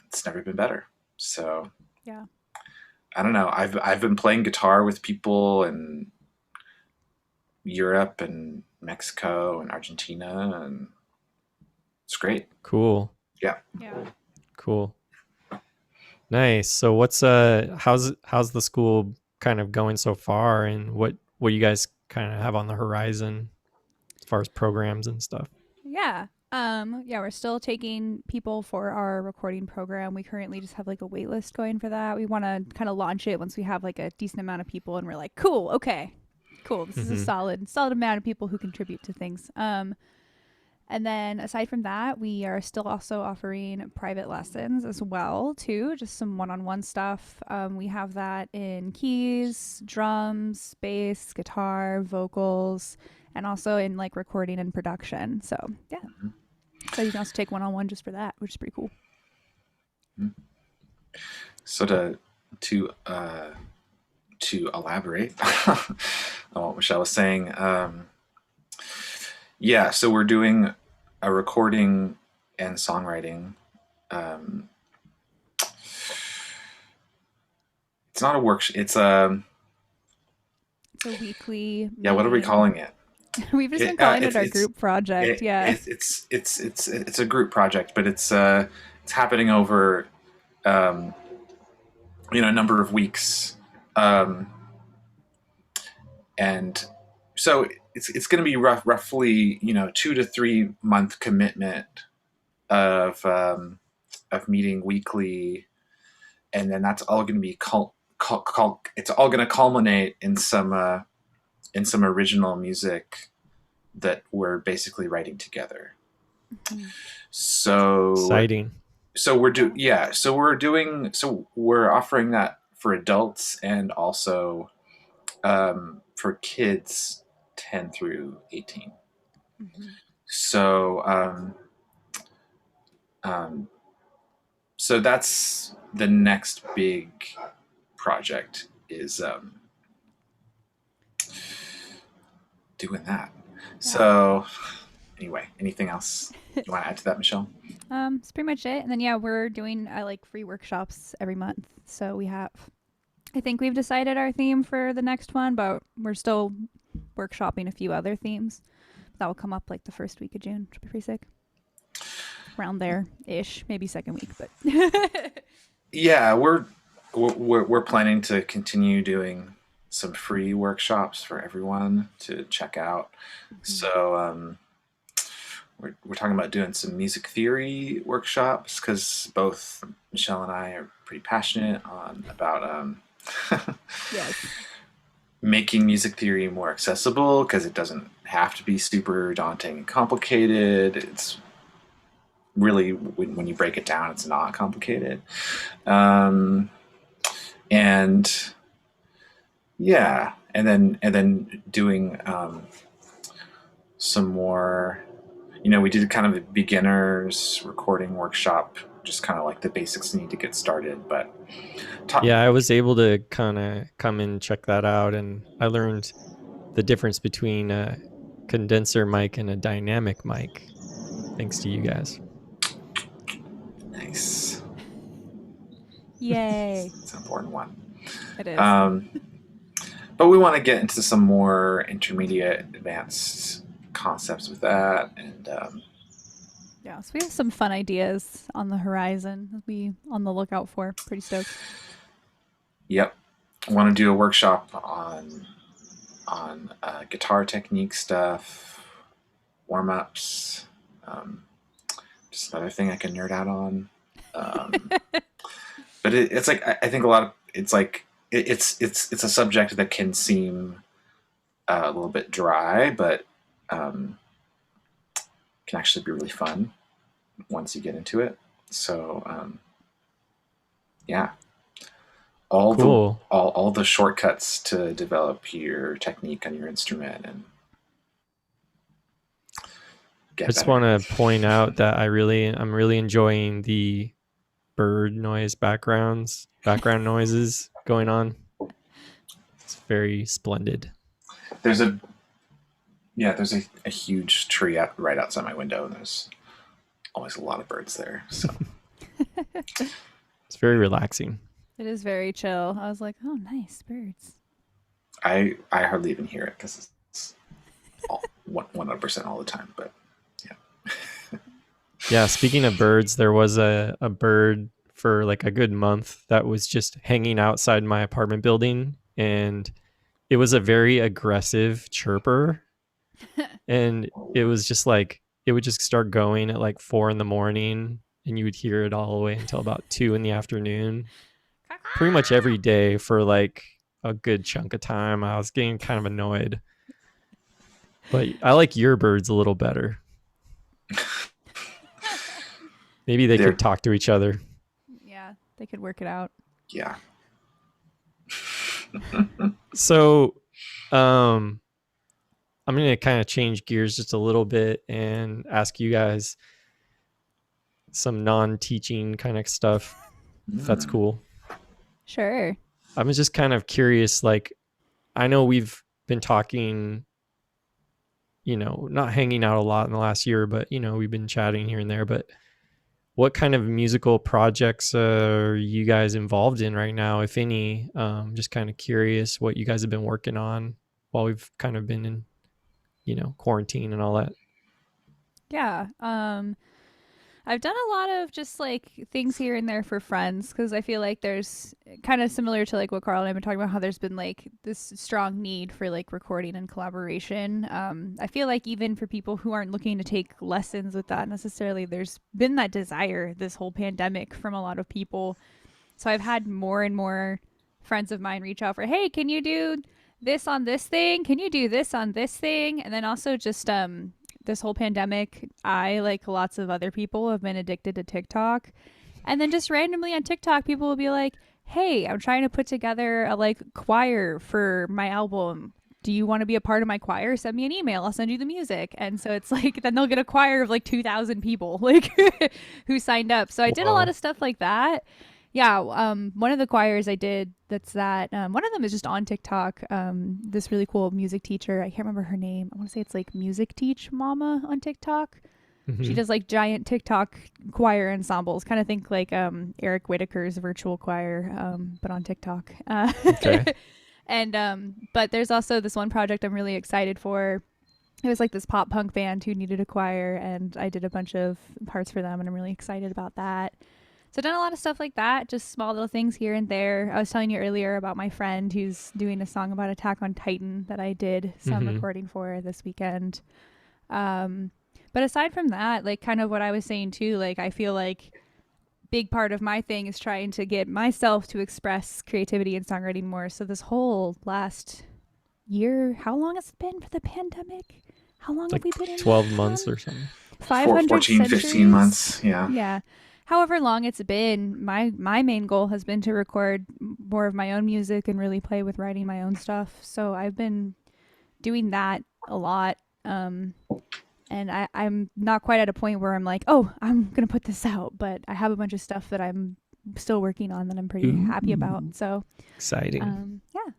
[SPEAKER 2] it's never been better. So
[SPEAKER 1] Yeah.
[SPEAKER 2] I don't know. I've been playing guitar with people in Europe and Mexico and Argentina, and it's great.
[SPEAKER 3] Cool.
[SPEAKER 2] Yeah.
[SPEAKER 1] Yeah.
[SPEAKER 3] Cool. Nice. So how's the school kind of going so far, and what you guys kind of have on the horizon as far as programs and stuff?
[SPEAKER 1] Yeah. Yeah, we're still taking people for our recording program. We currently just have like a wait list going for that. We want to kind of launch it once we have like a decent amount of people and we're like, cool, okay. Cool. This is a solid amount of people who contribute to things. And then aside from that, we are still also offering private lessons as well too, just some one-on-one stuff. We have that in keys, drums, bass, guitar, vocals, and also in like recording and production. So yeah. So you can also take one-on-one just for that, which is pretty cool.
[SPEAKER 2] So to elaborate on what Michelle was saying, yeah, so we're doing a recording and songwriting. It's not a workshop. It's a
[SPEAKER 1] weekly.
[SPEAKER 2] Yeah. What are we calling it?
[SPEAKER 1] We've just been calling it our group project.
[SPEAKER 2] It's a group project, but it's happening over a number of weeks, and so it's going to be roughly 2 to 3 month commitment of meeting weekly, and then that's all going to be it's all going to culminate in some original music that we're basically writing together.
[SPEAKER 1] Mm-hmm.
[SPEAKER 2] So
[SPEAKER 1] exciting.
[SPEAKER 2] So we're offering that for adults and also for kids 10 through 18.
[SPEAKER 1] Mm-hmm.
[SPEAKER 2] So so that's the next big project, is doing that. Yeah. So anyway, anything else you want to add to that, Michelle?
[SPEAKER 1] That's pretty much it. And then yeah, we're doing like free workshops every month. So I think we've decided our theme for the next one, but we're still workshopping a few other themes. That will come up like the first week of June, which will be pretty sick. Around there ish, maybe second week, but
[SPEAKER 2] yeah, we're planning to continue doing some free workshops for everyone to check out. Mm-hmm. So we're talking about doing some music theory workshops, because both Michelle and I are pretty passionate about
[SPEAKER 1] yes,
[SPEAKER 2] making music theory more accessible, because it doesn't have to be super daunting and complicated. It's really, when you break it down, it's not complicated. And yeah, and then doing some more. We did kind of a beginners recording workshop, just kind of like the basics need to get started. But
[SPEAKER 3] yeah, I was able to kind of come and check that out, and I learned the difference between a condenser mic and a dynamic mic, thanks to you guys.
[SPEAKER 2] Nice.
[SPEAKER 1] Yay.
[SPEAKER 2] It's an important one.
[SPEAKER 1] It is.
[SPEAKER 2] But we want to get into some more intermediate, advanced concepts with that, and
[SPEAKER 1] yeah, so we have some fun ideas on the horizon. We'll be on the lookout for. Pretty stoked.
[SPEAKER 2] Yep. want to do a workshop on guitar technique stuff, warm ups. Just another thing I can nerd out on. But it's like I think a lot of it's like it's a subject that can seem a little bit dry, but can actually be really fun once you get into it. So yeah,
[SPEAKER 3] Cool.
[SPEAKER 2] all the shortcuts to develop your technique on your instrument and get
[SPEAKER 3] I just
[SPEAKER 2] better.
[SPEAKER 3] want to point out that I'm really enjoying the bird noise background noises going on. It's very splendid.
[SPEAKER 2] There's a huge tree right outside my window, and there's always a lot of birds there. So
[SPEAKER 3] It's very relaxing.
[SPEAKER 1] It is very chill. I was like, oh, nice birds.
[SPEAKER 2] I hardly even hear it because it's 100% all the time. But yeah.
[SPEAKER 3] Yeah, speaking of birds, there was a bird for like a good month that was just hanging outside my apartment building, and it was a very aggressive chirper. And it was just like, it would just start going at like 4 a.m, and you would hear it all the way until about 2 p.m. Pretty much every day for like a good chunk of time. I was getting kind of annoyed. But I like your birds a little better. Maybe they could talk to each other.
[SPEAKER 1] Yeah, they could work it out.
[SPEAKER 2] Yeah.
[SPEAKER 3] So, I'm going to kind of change gears just a little bit and ask you guys some non-teaching kind of stuff, if that's cool.
[SPEAKER 1] Sure.
[SPEAKER 3] I was just kind of curious, like, I know we've been talking, not hanging out a lot in the last year, but, we've been chatting here and there, but what kind of musical projects are you guys involved in right now, if any? Just kind of curious what you guys have been working on while we've kind of been in, quarantine and all that.
[SPEAKER 1] Yeah. I've done a lot of just like things here and there for friends because I feel like there's kind of similar to like what Carl and I have been talking about, how there's been like this strong need for like recording and collaboration. I feel like even for people who aren't looking to take lessons with that necessarily, there's been that desire this whole pandemic from a lot of people. So I've had more and more friends of mine reach out for, hey, can you do this on this thing? Can you do this on this thing? And then also just this whole pandemic, I, like lots of other people, have been addicted to TikTok. And then just randomly on TikTok, people will be like, hey, I'm trying to put together a like choir for my album. Do you want to be a part of my choir? Send me an email. I'll send you the music. And so it's like, then they'll get a choir of like 2,000 people like who signed up. So I did a lot of stuff like that. Yeah, one of the choirs I did one of them is just on TikTok. This really cool music teacher, I can't remember her name. I want to say it's like Music Teach Mama on TikTok. Mm-hmm. She does like giant TikTok choir ensembles, kind of think like Eric Whitaker's virtual choir, but on TikTok. Okay. And but there's also this one project I'm really excited for. It was like this pop punk band who needed a choir, and I did a bunch of parts for them, and I'm really excited about that. So I've done a lot of stuff like that, just small little things here and there. I was telling you earlier about my friend who's doing a song about Attack on Titan that I did some recording for this weekend. But aside from that, like kind of what I was saying too, like I feel like big part of my thing is trying to get myself to express creativity and songwriting more. So this whole last year, how long has it been for the pandemic? How long have we been in
[SPEAKER 3] 12 months or something?
[SPEAKER 1] 14,
[SPEAKER 2] 15 months. Yeah.
[SPEAKER 1] Yeah. However long it's been, my main goal has been to record more of my own music and really play with writing my own stuff. So I've been doing that a lot. And I'm not quite at a point where I'm like, oh, I'm going to put this out. But I have a bunch of stuff that I'm still working on that I'm pretty happy about. So
[SPEAKER 3] exciting.
[SPEAKER 1] Yeah.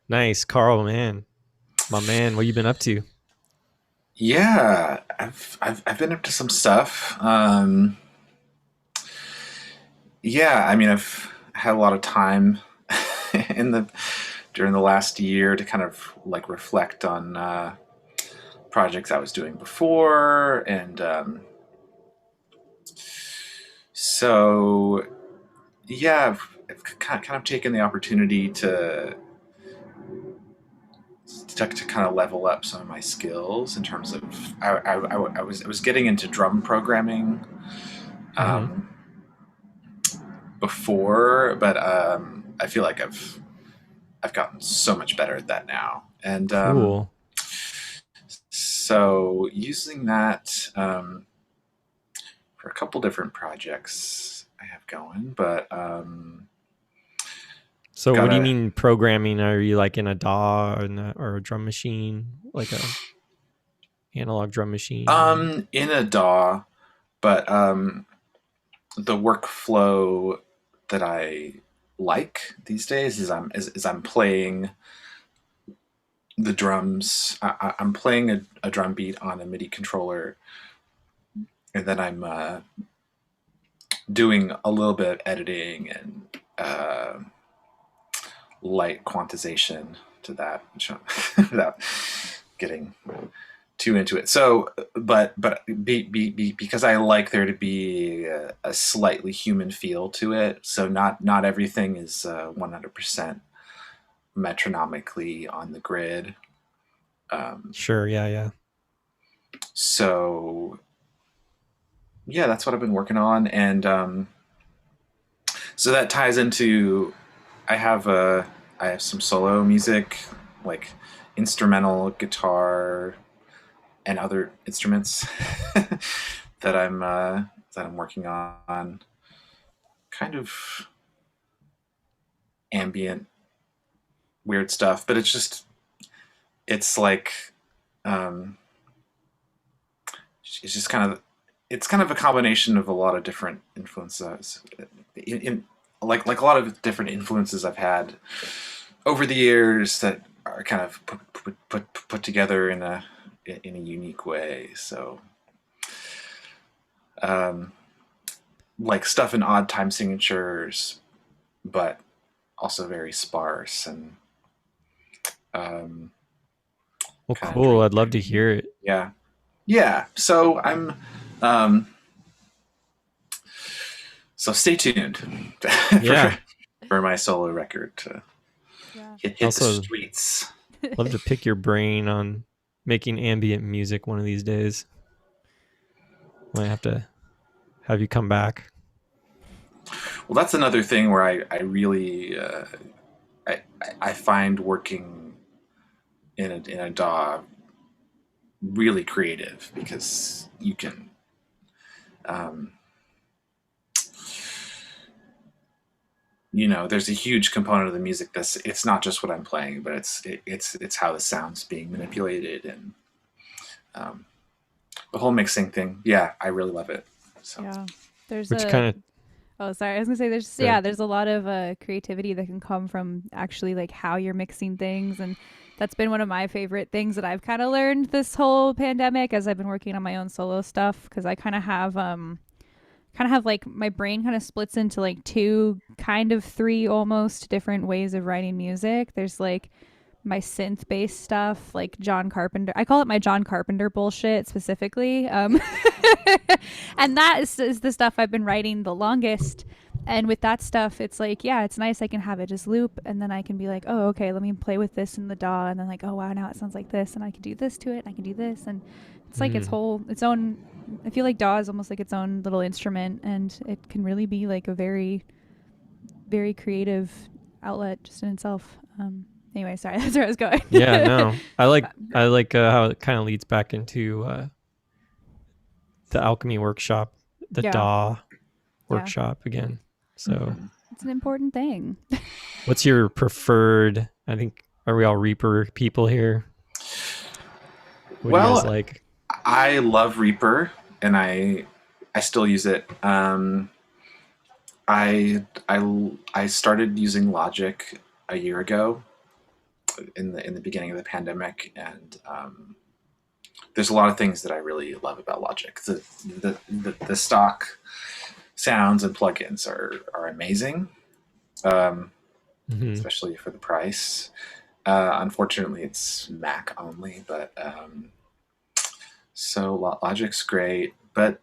[SPEAKER 3] Nice. Carl, man. My man, what you been up to?
[SPEAKER 2] Yeah, I've been up to some stuff. Yeah, I mean, I've had a lot of time during the last year to kind of like reflect on projects I was doing before, and so yeah, I've kind of taken the opportunity to kind of level up some of my skills in terms of I was getting into drum programming before, but I feel like I've gotten so much better at that now, and
[SPEAKER 3] Cool.
[SPEAKER 2] so using that for a couple different projects I have going, but
[SPEAKER 3] So what do you mean programming? Are you like in a DAW or a drum machine, like a analog drum machine?
[SPEAKER 2] In a DAW, but the workflow that I like these days is I'm playing the drums. I'm playing a drum beat on a MIDI controller, and then I'm doing a little bit of editing and light quantization to that, without getting too into it. So, but because I like there to be a slightly human feel to it. So not everything is 100% metronomically on the grid.
[SPEAKER 3] Sure. Yeah.
[SPEAKER 2] So yeah, that's what I've been working on, and so that ties into I have some solo music, like instrumental guitar and other instruments that I'm working on, kind of ambient weird stuff, but it's like it's just kind of a combination of a lot of different influences in like a lot of different influences I've had over the years that are kind of put together in a unique way. So like stuff in odd time signatures, but also very sparse and
[SPEAKER 3] well, cool. I'd love to hear it.
[SPEAKER 2] Yeah. So I'm so stay tuned for my solo record to hit also, the streets.
[SPEAKER 3] Love to pick your brain on making ambient music one of these days. Might have to have you come back.
[SPEAKER 2] Well, that's another thing where I really I find working in a DAW really creative, because you can there's a huge component of the music it's not just what I'm playing, but it's how the sound's being manipulated, and the whole mixing thing. Yeah, I really love it. So
[SPEAKER 1] yeah, there's
[SPEAKER 3] Oh,
[SPEAKER 1] sorry. I was gonna say there's a lot of creativity that can come from actually like how you're mixing things, and that's been one of my favorite things that I've kind of learned this whole pandemic as I've been working on my own solo stuff, because I kind of have like my brain kind of splits into like two, kind of three almost different ways of writing music. There's like my synth based stuff, like John Carpenter. I call it my John Carpenter bullshit specifically. And that is the stuff I've been writing the longest. And with that stuff, it's like, yeah, it's nice. I can have it just loop, and then I can be like, oh, okay, let me play with this in the DAW, and then like, oh wow, now it sounds like this, and I can do this to it, and I can do this, and it's like its own. I feel like DAW is almost like its own little instrument, and it can really be like a very, very creative outlet just in itself. Anyway, sorry, that's where I was going.
[SPEAKER 3] Yeah, no, I like how it kind of leads back into the Alchemy workshop, the DAW workshop again. So
[SPEAKER 1] it's an important thing.
[SPEAKER 3] What's your preferred? I think, are we all Reaper people here? What do you guys like?
[SPEAKER 2] I love Reaper, and I still use it. I started using Logic a year ago in the beginning of the pandemic, and there's a lot of things that I really love about Logic. The stock sounds and plugins are amazing, especially for the price. Unfortunately, it's Mac only, but so Logic's great. But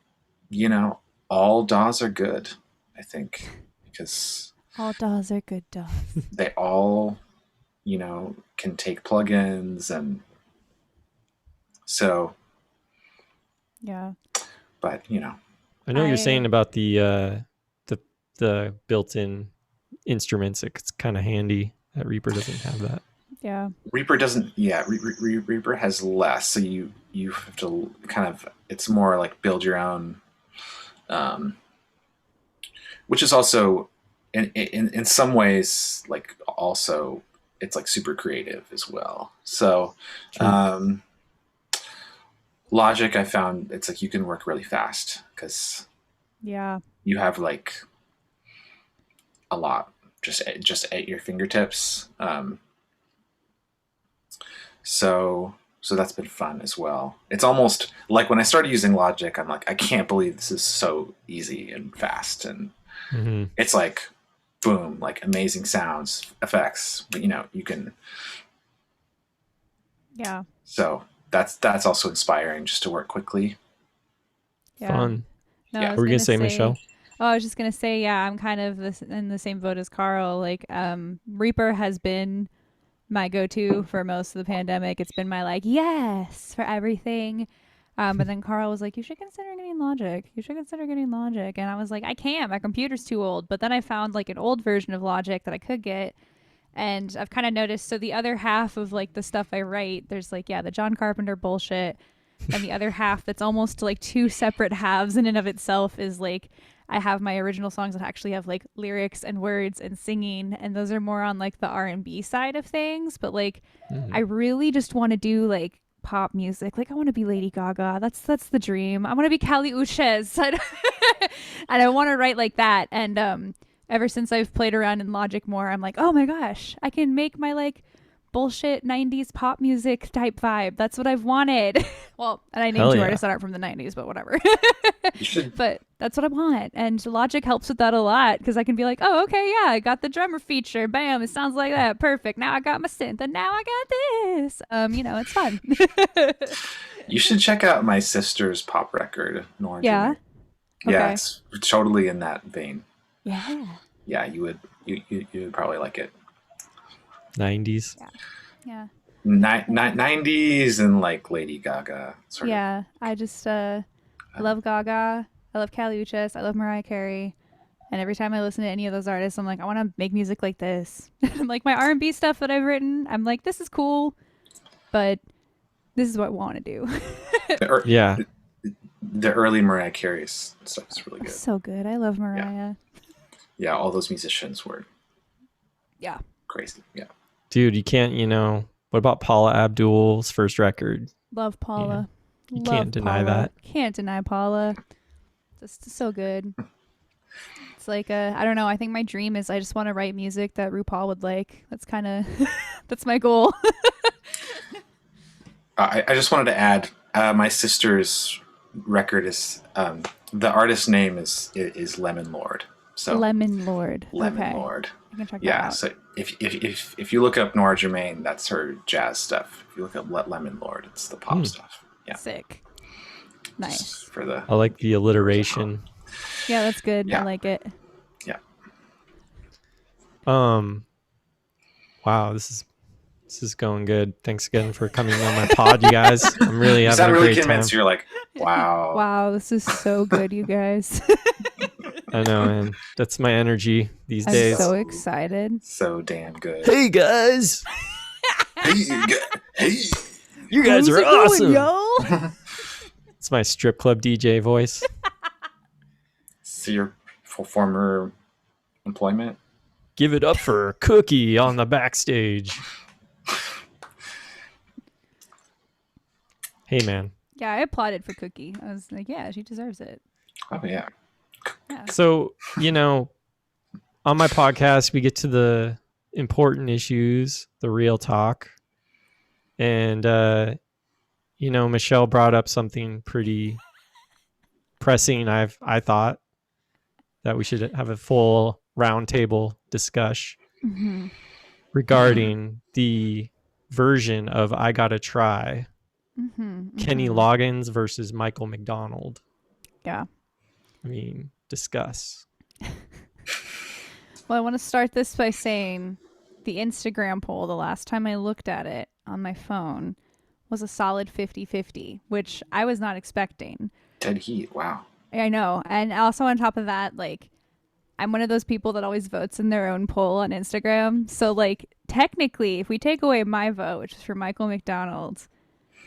[SPEAKER 2] all DAWs are good, I think, because
[SPEAKER 1] All DAWs are good DAWs.
[SPEAKER 2] They all, can take plugins, and so,
[SPEAKER 1] Yeah.
[SPEAKER 2] but
[SPEAKER 3] I know you're saying about the built-in instruments. It's kind of handy that Reaper doesn't have that.
[SPEAKER 1] Yeah.
[SPEAKER 2] Reaper doesn't. Yeah, Reaper has less, so you have to kind of. It's more like build your own, which is also, in some ways, like also it's like super creative as well. So, Logic, I found it's like you can work really fast because you have like a lot just at your fingertips. So that's been fun as well. It's almost like when I started using Logic, I'm like, I can't believe this is so easy and fast, and it's like, boom, like amazing sounds, effects. But you can.
[SPEAKER 1] Yeah.
[SPEAKER 2] So that's also inspiring, just to work quickly.
[SPEAKER 1] Yeah.
[SPEAKER 3] Fun.
[SPEAKER 1] No,
[SPEAKER 2] Yeah.
[SPEAKER 3] What were you gonna say, Michelle?
[SPEAKER 1] Oh, I was just gonna say, yeah, I'm kind of in the same boat as Carl. Like, Reaper has been my go-to for most of the pandemic. It's been my like yes for everything. But then Carl was like, you should consider getting Logic. You should consider getting Logic. And I was like, I can't. My computer's too old. But then I found like an old version of Logic that I could get. And I've kind of noticed, so the other half of like the stuff I write, there's like, the John Carpenter bullshit. And the other half that's almost like two separate halves in and of itself is like, I have my original songs that actually have like lyrics and words and singing, and those are more on like the R&B side of things. But like, I really just want to do like pop music. Like, I want to be Lady Gaga. That's the dream. I want to be Kali Uchis, and I want to write like that. And ever since I've played around in Logic more, I'm like, oh my gosh, I can make my like bullshit 90s pop music type vibe. That's what I've wanted. Well, and I named two artists that aren't from the 90s, but whatever. But that's what I want. And Logic helps with that a lot, because I can be like, oh, okay, yeah, I got the drummer feature. Bam, it sounds like that. Perfect. Now I got my synth, and now I got this. It's fun.
[SPEAKER 2] You should check out my sister's pop record, Nora.
[SPEAKER 1] Yeah?
[SPEAKER 2] Okay. Yeah,
[SPEAKER 1] Okay.
[SPEAKER 2] it's totally in that vein.
[SPEAKER 1] Yeah.
[SPEAKER 2] Yeah, you would probably like it.
[SPEAKER 3] 90s.
[SPEAKER 1] Yeah.
[SPEAKER 2] 90s and like Lady Gaga sort of.
[SPEAKER 1] Yeah, I just I love Gaga. I love Kali Uchis. I love Mariah Carey. And every time I listen to any of those artists, I'm like, I want to make music like this. Like my R&B stuff that I've written, I'm like, this is cool, but this is what I want to do.
[SPEAKER 3] Yeah.
[SPEAKER 2] The early Mariah Carey stuff is really good.
[SPEAKER 1] So good. I love Mariah.
[SPEAKER 2] Yeah, all those musicians were
[SPEAKER 1] Yeah.
[SPEAKER 2] crazy. Yeah.
[SPEAKER 3] Dude, you can't, what about Paula Abdul's first record?
[SPEAKER 1] Love Paula.
[SPEAKER 3] You can't deny that.
[SPEAKER 1] Can't deny Paula. Just so good. It's like, I don't know. I think my dream is I just want to write music that RuPaul would like. That's kind of, that's my goal.
[SPEAKER 2] I just wanted to add, my sister's record is, the artist's name is Lemon Lord. So
[SPEAKER 1] Lemon Lord.
[SPEAKER 2] Lemon
[SPEAKER 1] Okay.
[SPEAKER 2] Lord.
[SPEAKER 1] I can check that
[SPEAKER 2] Yeah.
[SPEAKER 1] out.
[SPEAKER 2] So if you look up Nora Germain, that's her jazz stuff. If you look up Lemon Lord, it's the pop stuff. Yeah.
[SPEAKER 1] Sick. Nice.
[SPEAKER 2] Just for the
[SPEAKER 3] I like the alliteration.
[SPEAKER 1] Yeah, that's good.
[SPEAKER 2] Yeah.
[SPEAKER 1] I like it.
[SPEAKER 2] yeah.
[SPEAKER 3] Wow, this is going good. Thanks again for coming on my pod, you guys. I'm really
[SPEAKER 2] You
[SPEAKER 3] having
[SPEAKER 2] sound
[SPEAKER 3] a
[SPEAKER 2] really
[SPEAKER 3] great time.
[SPEAKER 2] convinced. You're like, wow.
[SPEAKER 1] Wow, this is so good, you guys.
[SPEAKER 3] I know, man. That's my energy these
[SPEAKER 1] I'm
[SPEAKER 3] days.
[SPEAKER 1] so excited.
[SPEAKER 2] So damn good.
[SPEAKER 3] Hey guys,
[SPEAKER 2] Hey.
[SPEAKER 3] you guys
[SPEAKER 1] How's
[SPEAKER 3] are
[SPEAKER 1] it going,
[SPEAKER 3] awesome.
[SPEAKER 1] yo?
[SPEAKER 3] It's my strip club DJ voice.
[SPEAKER 2] So your former employment?
[SPEAKER 3] Give it up for Cookie on the backstage. Hey man.
[SPEAKER 1] Yeah, I applauded for Cookie. I was like, yeah, she deserves it.
[SPEAKER 2] Oh yeah.
[SPEAKER 1] Yeah.
[SPEAKER 3] So, on my podcast, we get to the important issues, the real talk. And, Michelle brought up something pretty pressing. I thought that we should have a full roundtable discussion regarding the version of I Gotta Try. Kenny Loggins versus Michael McDonald.
[SPEAKER 1] Yeah.
[SPEAKER 3] I mean, discuss.
[SPEAKER 1] Well, I want to start this by saying the Instagram poll, the last time I looked at it on my phone, was a solid 50-50, which I was not expecting.
[SPEAKER 2] Dead heat. Wow.
[SPEAKER 1] I know. And also on top of that, like, I'm one of those people that always votes in their own poll on Instagram. So, like, technically, if we take away my vote, which is for Michael McDonald,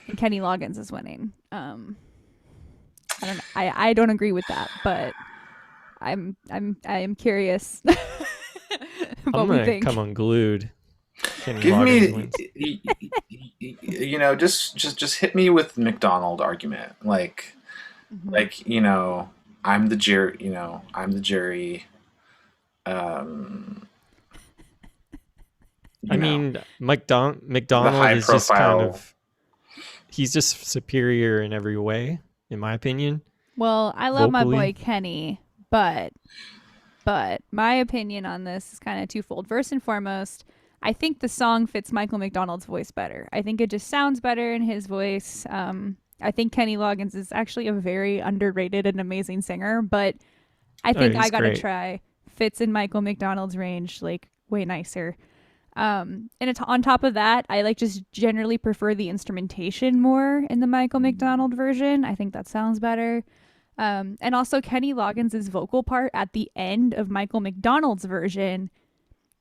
[SPEAKER 1] and Kenny Loggins is winning. I don't agree with that, but I am curious what
[SPEAKER 3] I'm
[SPEAKER 1] we
[SPEAKER 3] gonna
[SPEAKER 1] think.
[SPEAKER 3] come unglued. Kenny
[SPEAKER 2] Give
[SPEAKER 3] Loggins wins.
[SPEAKER 2] me, you know, just hit me with McDonald argument. Like, you know, I'm the jury. You know, I'm the jury.
[SPEAKER 3] I mean, McDonald is just kind of, he's just superior in every way, in my opinion.
[SPEAKER 1] Well, I love my
[SPEAKER 3] vocally.
[SPEAKER 1] boy Kenny, but my opinion on this is kind of twofold. First and foremost, I think the song fits Michael McDonald's voice better. I think it just sounds better in his voice. I think Kenny Loggins is actually a very underrated and amazing singer, but I think
[SPEAKER 3] he's
[SPEAKER 1] I Gotta
[SPEAKER 3] great.
[SPEAKER 1] Try fits in Michael McDonald's range like way nicer. And it's on top of that, I like just generally prefer the instrumentation more in the Michael McDonald version. I think that sounds better. And also Kenny Loggins' vocal part at the end of Michael McDonald's version,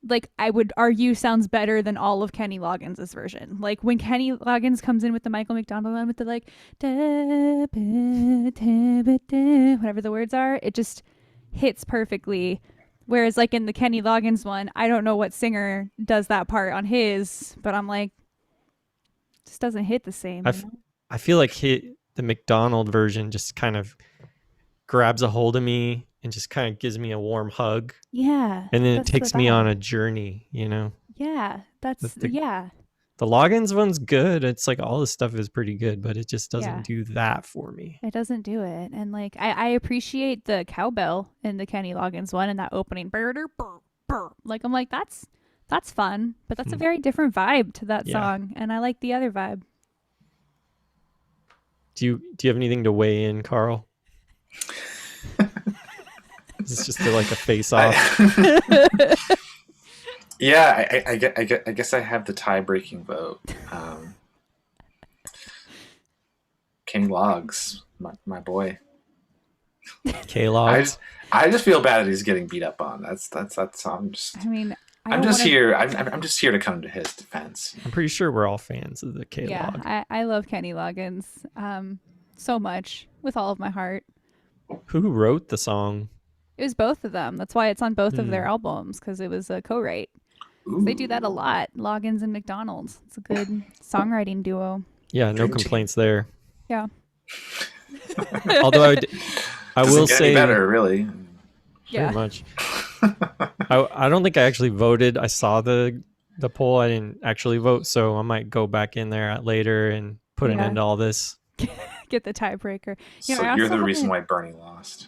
[SPEAKER 1] like I would argue sounds better than all of Kenny Loggins' version. Like when Kenny Loggins comes in with the Michael McDonald one with the like whatever the words are, it just hits perfectly. Whereas like in the Kenny Loggins one, I don't know what singer does that part on his, but I'm like, it just doesn't hit the same.
[SPEAKER 3] I feel like the McDonald version just kind of grabs a hold of me and just kind of gives me a warm hug.
[SPEAKER 1] Yeah.
[SPEAKER 3] And then it takes me on a journey, you know?
[SPEAKER 1] Yeah. Yeah.
[SPEAKER 3] The Loggins one's good. It's like all this stuff is pretty good, but it just doesn't do that for me.
[SPEAKER 1] It doesn't do it. And like I appreciate the cowbell in the Kenny Loggins one and that opening burr, burr, burr. Like I'm like that's fun, but that's a very different vibe to that song, and I like the other vibe.
[SPEAKER 3] Do you have anything to weigh in, Carl? Is this just like a face off?
[SPEAKER 2] Yeah, I guess I have the tie-breaking vote. Kenny Logs, my boy.
[SPEAKER 3] K-Logs.
[SPEAKER 2] I just feel bad that he's getting beat up on. That's I'm just.
[SPEAKER 1] I mean,
[SPEAKER 2] I'm just here to come to his defense.
[SPEAKER 3] I'm pretty sure we're all fans of the K-Log.
[SPEAKER 1] Yeah, I love Kenny Loggins so much with all of my heart.
[SPEAKER 3] Who wrote the song?
[SPEAKER 1] It was both of them. That's why it's on both of their albums, because it was a co-write. They do that a lot. Loggins and McDonald. It's a good songwriting duo.
[SPEAKER 3] Yeah, no complaints there.
[SPEAKER 1] Yeah.
[SPEAKER 3] Although I will say
[SPEAKER 2] better, really.
[SPEAKER 1] Yeah.
[SPEAKER 3] Pretty much. I don't think I actually voted. I saw the poll. I didn't actually vote, so I might go back in there later and put an end to all this.
[SPEAKER 1] Get the tiebreaker.
[SPEAKER 2] So you're the reason why Bernie lost.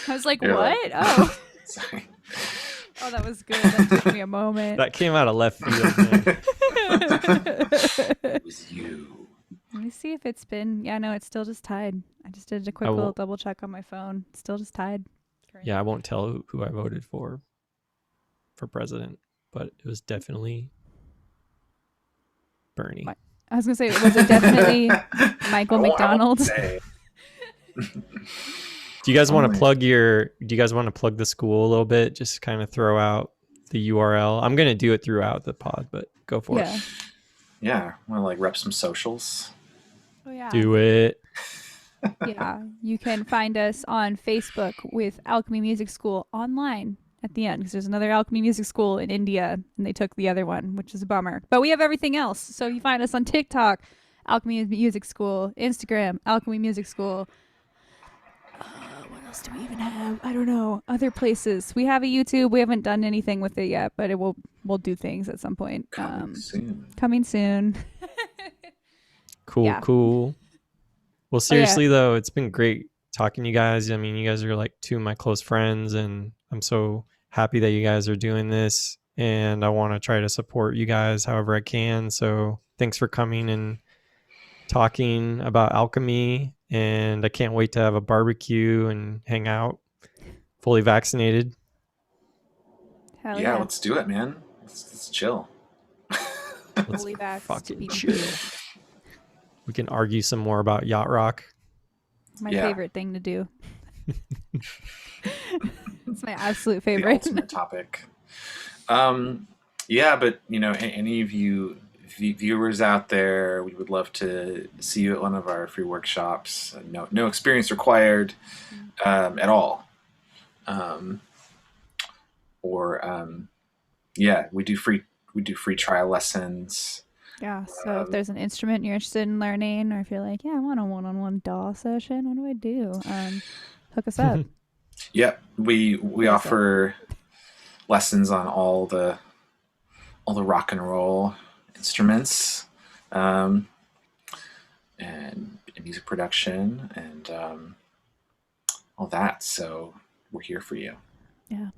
[SPEAKER 1] I was like,
[SPEAKER 2] You're
[SPEAKER 1] what?
[SPEAKER 2] like-
[SPEAKER 1] Oh.
[SPEAKER 2] Sorry.
[SPEAKER 1] Oh, that was good. That took me a moment.
[SPEAKER 3] That came out of left field, man.
[SPEAKER 2] It was you.
[SPEAKER 1] Let me see if it's been. Yeah, no, it's still just tied. I just did a quick little double check on my phone. It's still just tied.
[SPEAKER 3] Yeah, I won't tell who I voted for president, but it was definitely Bernie.
[SPEAKER 1] I was gonna say, was it definitely Michael McDonald?
[SPEAKER 3] Do you guys want to plug the school a little bit? Just kind of throw out the URL. I'm gonna do it throughout the pod, but go for it.
[SPEAKER 2] Yeah, want to like rep some socials.
[SPEAKER 1] Oh yeah.
[SPEAKER 3] Do it.
[SPEAKER 1] Yeah, you can find us on Facebook with Alchemy Music School online at the end, because there's another Alchemy Music School in India and they took the other one, which is a bummer. But we have everything else. So you find us on TikTok, Alchemy Music School, Instagram, Alchemy Music School. What else do we even have? I don't know. Other places. We have a YouTube. We haven't done anything with it yet, but we'll do things at some point. Coming soon.
[SPEAKER 3] Cool. Well, seriously though, it's been great talking to you guys. I mean, you guys are like two of my close friends, and I'm so happy that you guys are doing this, and I want to try to support you guys however I can. So thanks for coming and talking about alchemy. and I can't wait to have a barbecue and hang out. Fully vaccinated.
[SPEAKER 1] Hell
[SPEAKER 2] Yeah,
[SPEAKER 1] yeah.
[SPEAKER 2] let's do it, man. Let's chill.
[SPEAKER 3] Let's
[SPEAKER 1] Fully vaxxed
[SPEAKER 3] fucking
[SPEAKER 1] people.
[SPEAKER 3] chill. We can argue some more about yacht rock.
[SPEAKER 1] My
[SPEAKER 2] Yeah.
[SPEAKER 1] favorite thing to do. It's my absolute
[SPEAKER 2] The
[SPEAKER 1] favorite.
[SPEAKER 2] ultimate topic. Yeah, but any of you viewers out there, we would love to see you at one of our free workshops. No experience required at all. We do free trial lessons.
[SPEAKER 1] Yeah, so if there's an instrument you're interested in learning, or if you're like, yeah, I want a one-on-one DAW session, what do I do? Hook us up.
[SPEAKER 2] Yep, we
[SPEAKER 1] Yes,
[SPEAKER 2] offer lessons on all the rock and roll instruments, and music production and all that. So we're here for you.
[SPEAKER 1] Yeah,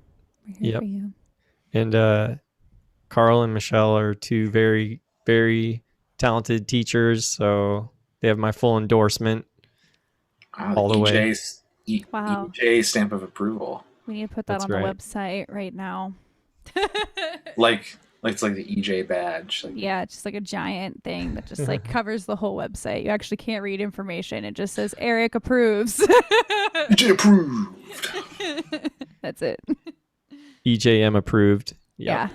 [SPEAKER 1] we're here
[SPEAKER 3] Yep.
[SPEAKER 1] for you.
[SPEAKER 3] And Carl and Michelle are two very, very talented teachers, so they have my full endorsement. All the way.
[SPEAKER 1] Wow.
[SPEAKER 2] EJ stamp of approval.
[SPEAKER 1] We need to put that
[SPEAKER 3] That's
[SPEAKER 1] on
[SPEAKER 3] right.
[SPEAKER 1] the website right now.
[SPEAKER 2] Like it's like the EJ badge. Like,
[SPEAKER 1] Yeah, it's just like a giant thing that just like covers the whole website. You actually can't read information. It just says Eric approves.
[SPEAKER 2] EJ approved.
[SPEAKER 1] That's it.
[SPEAKER 3] EJM approved.
[SPEAKER 1] Yeah.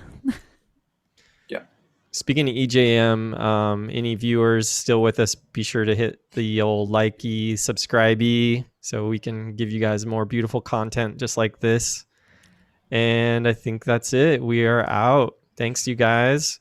[SPEAKER 3] Speaking of EJM, any viewers still with us, be sure to hit the old likey, subscribey, so we can give you guys more beautiful content just like this. And I think that's it. We are out. Thanks, you guys.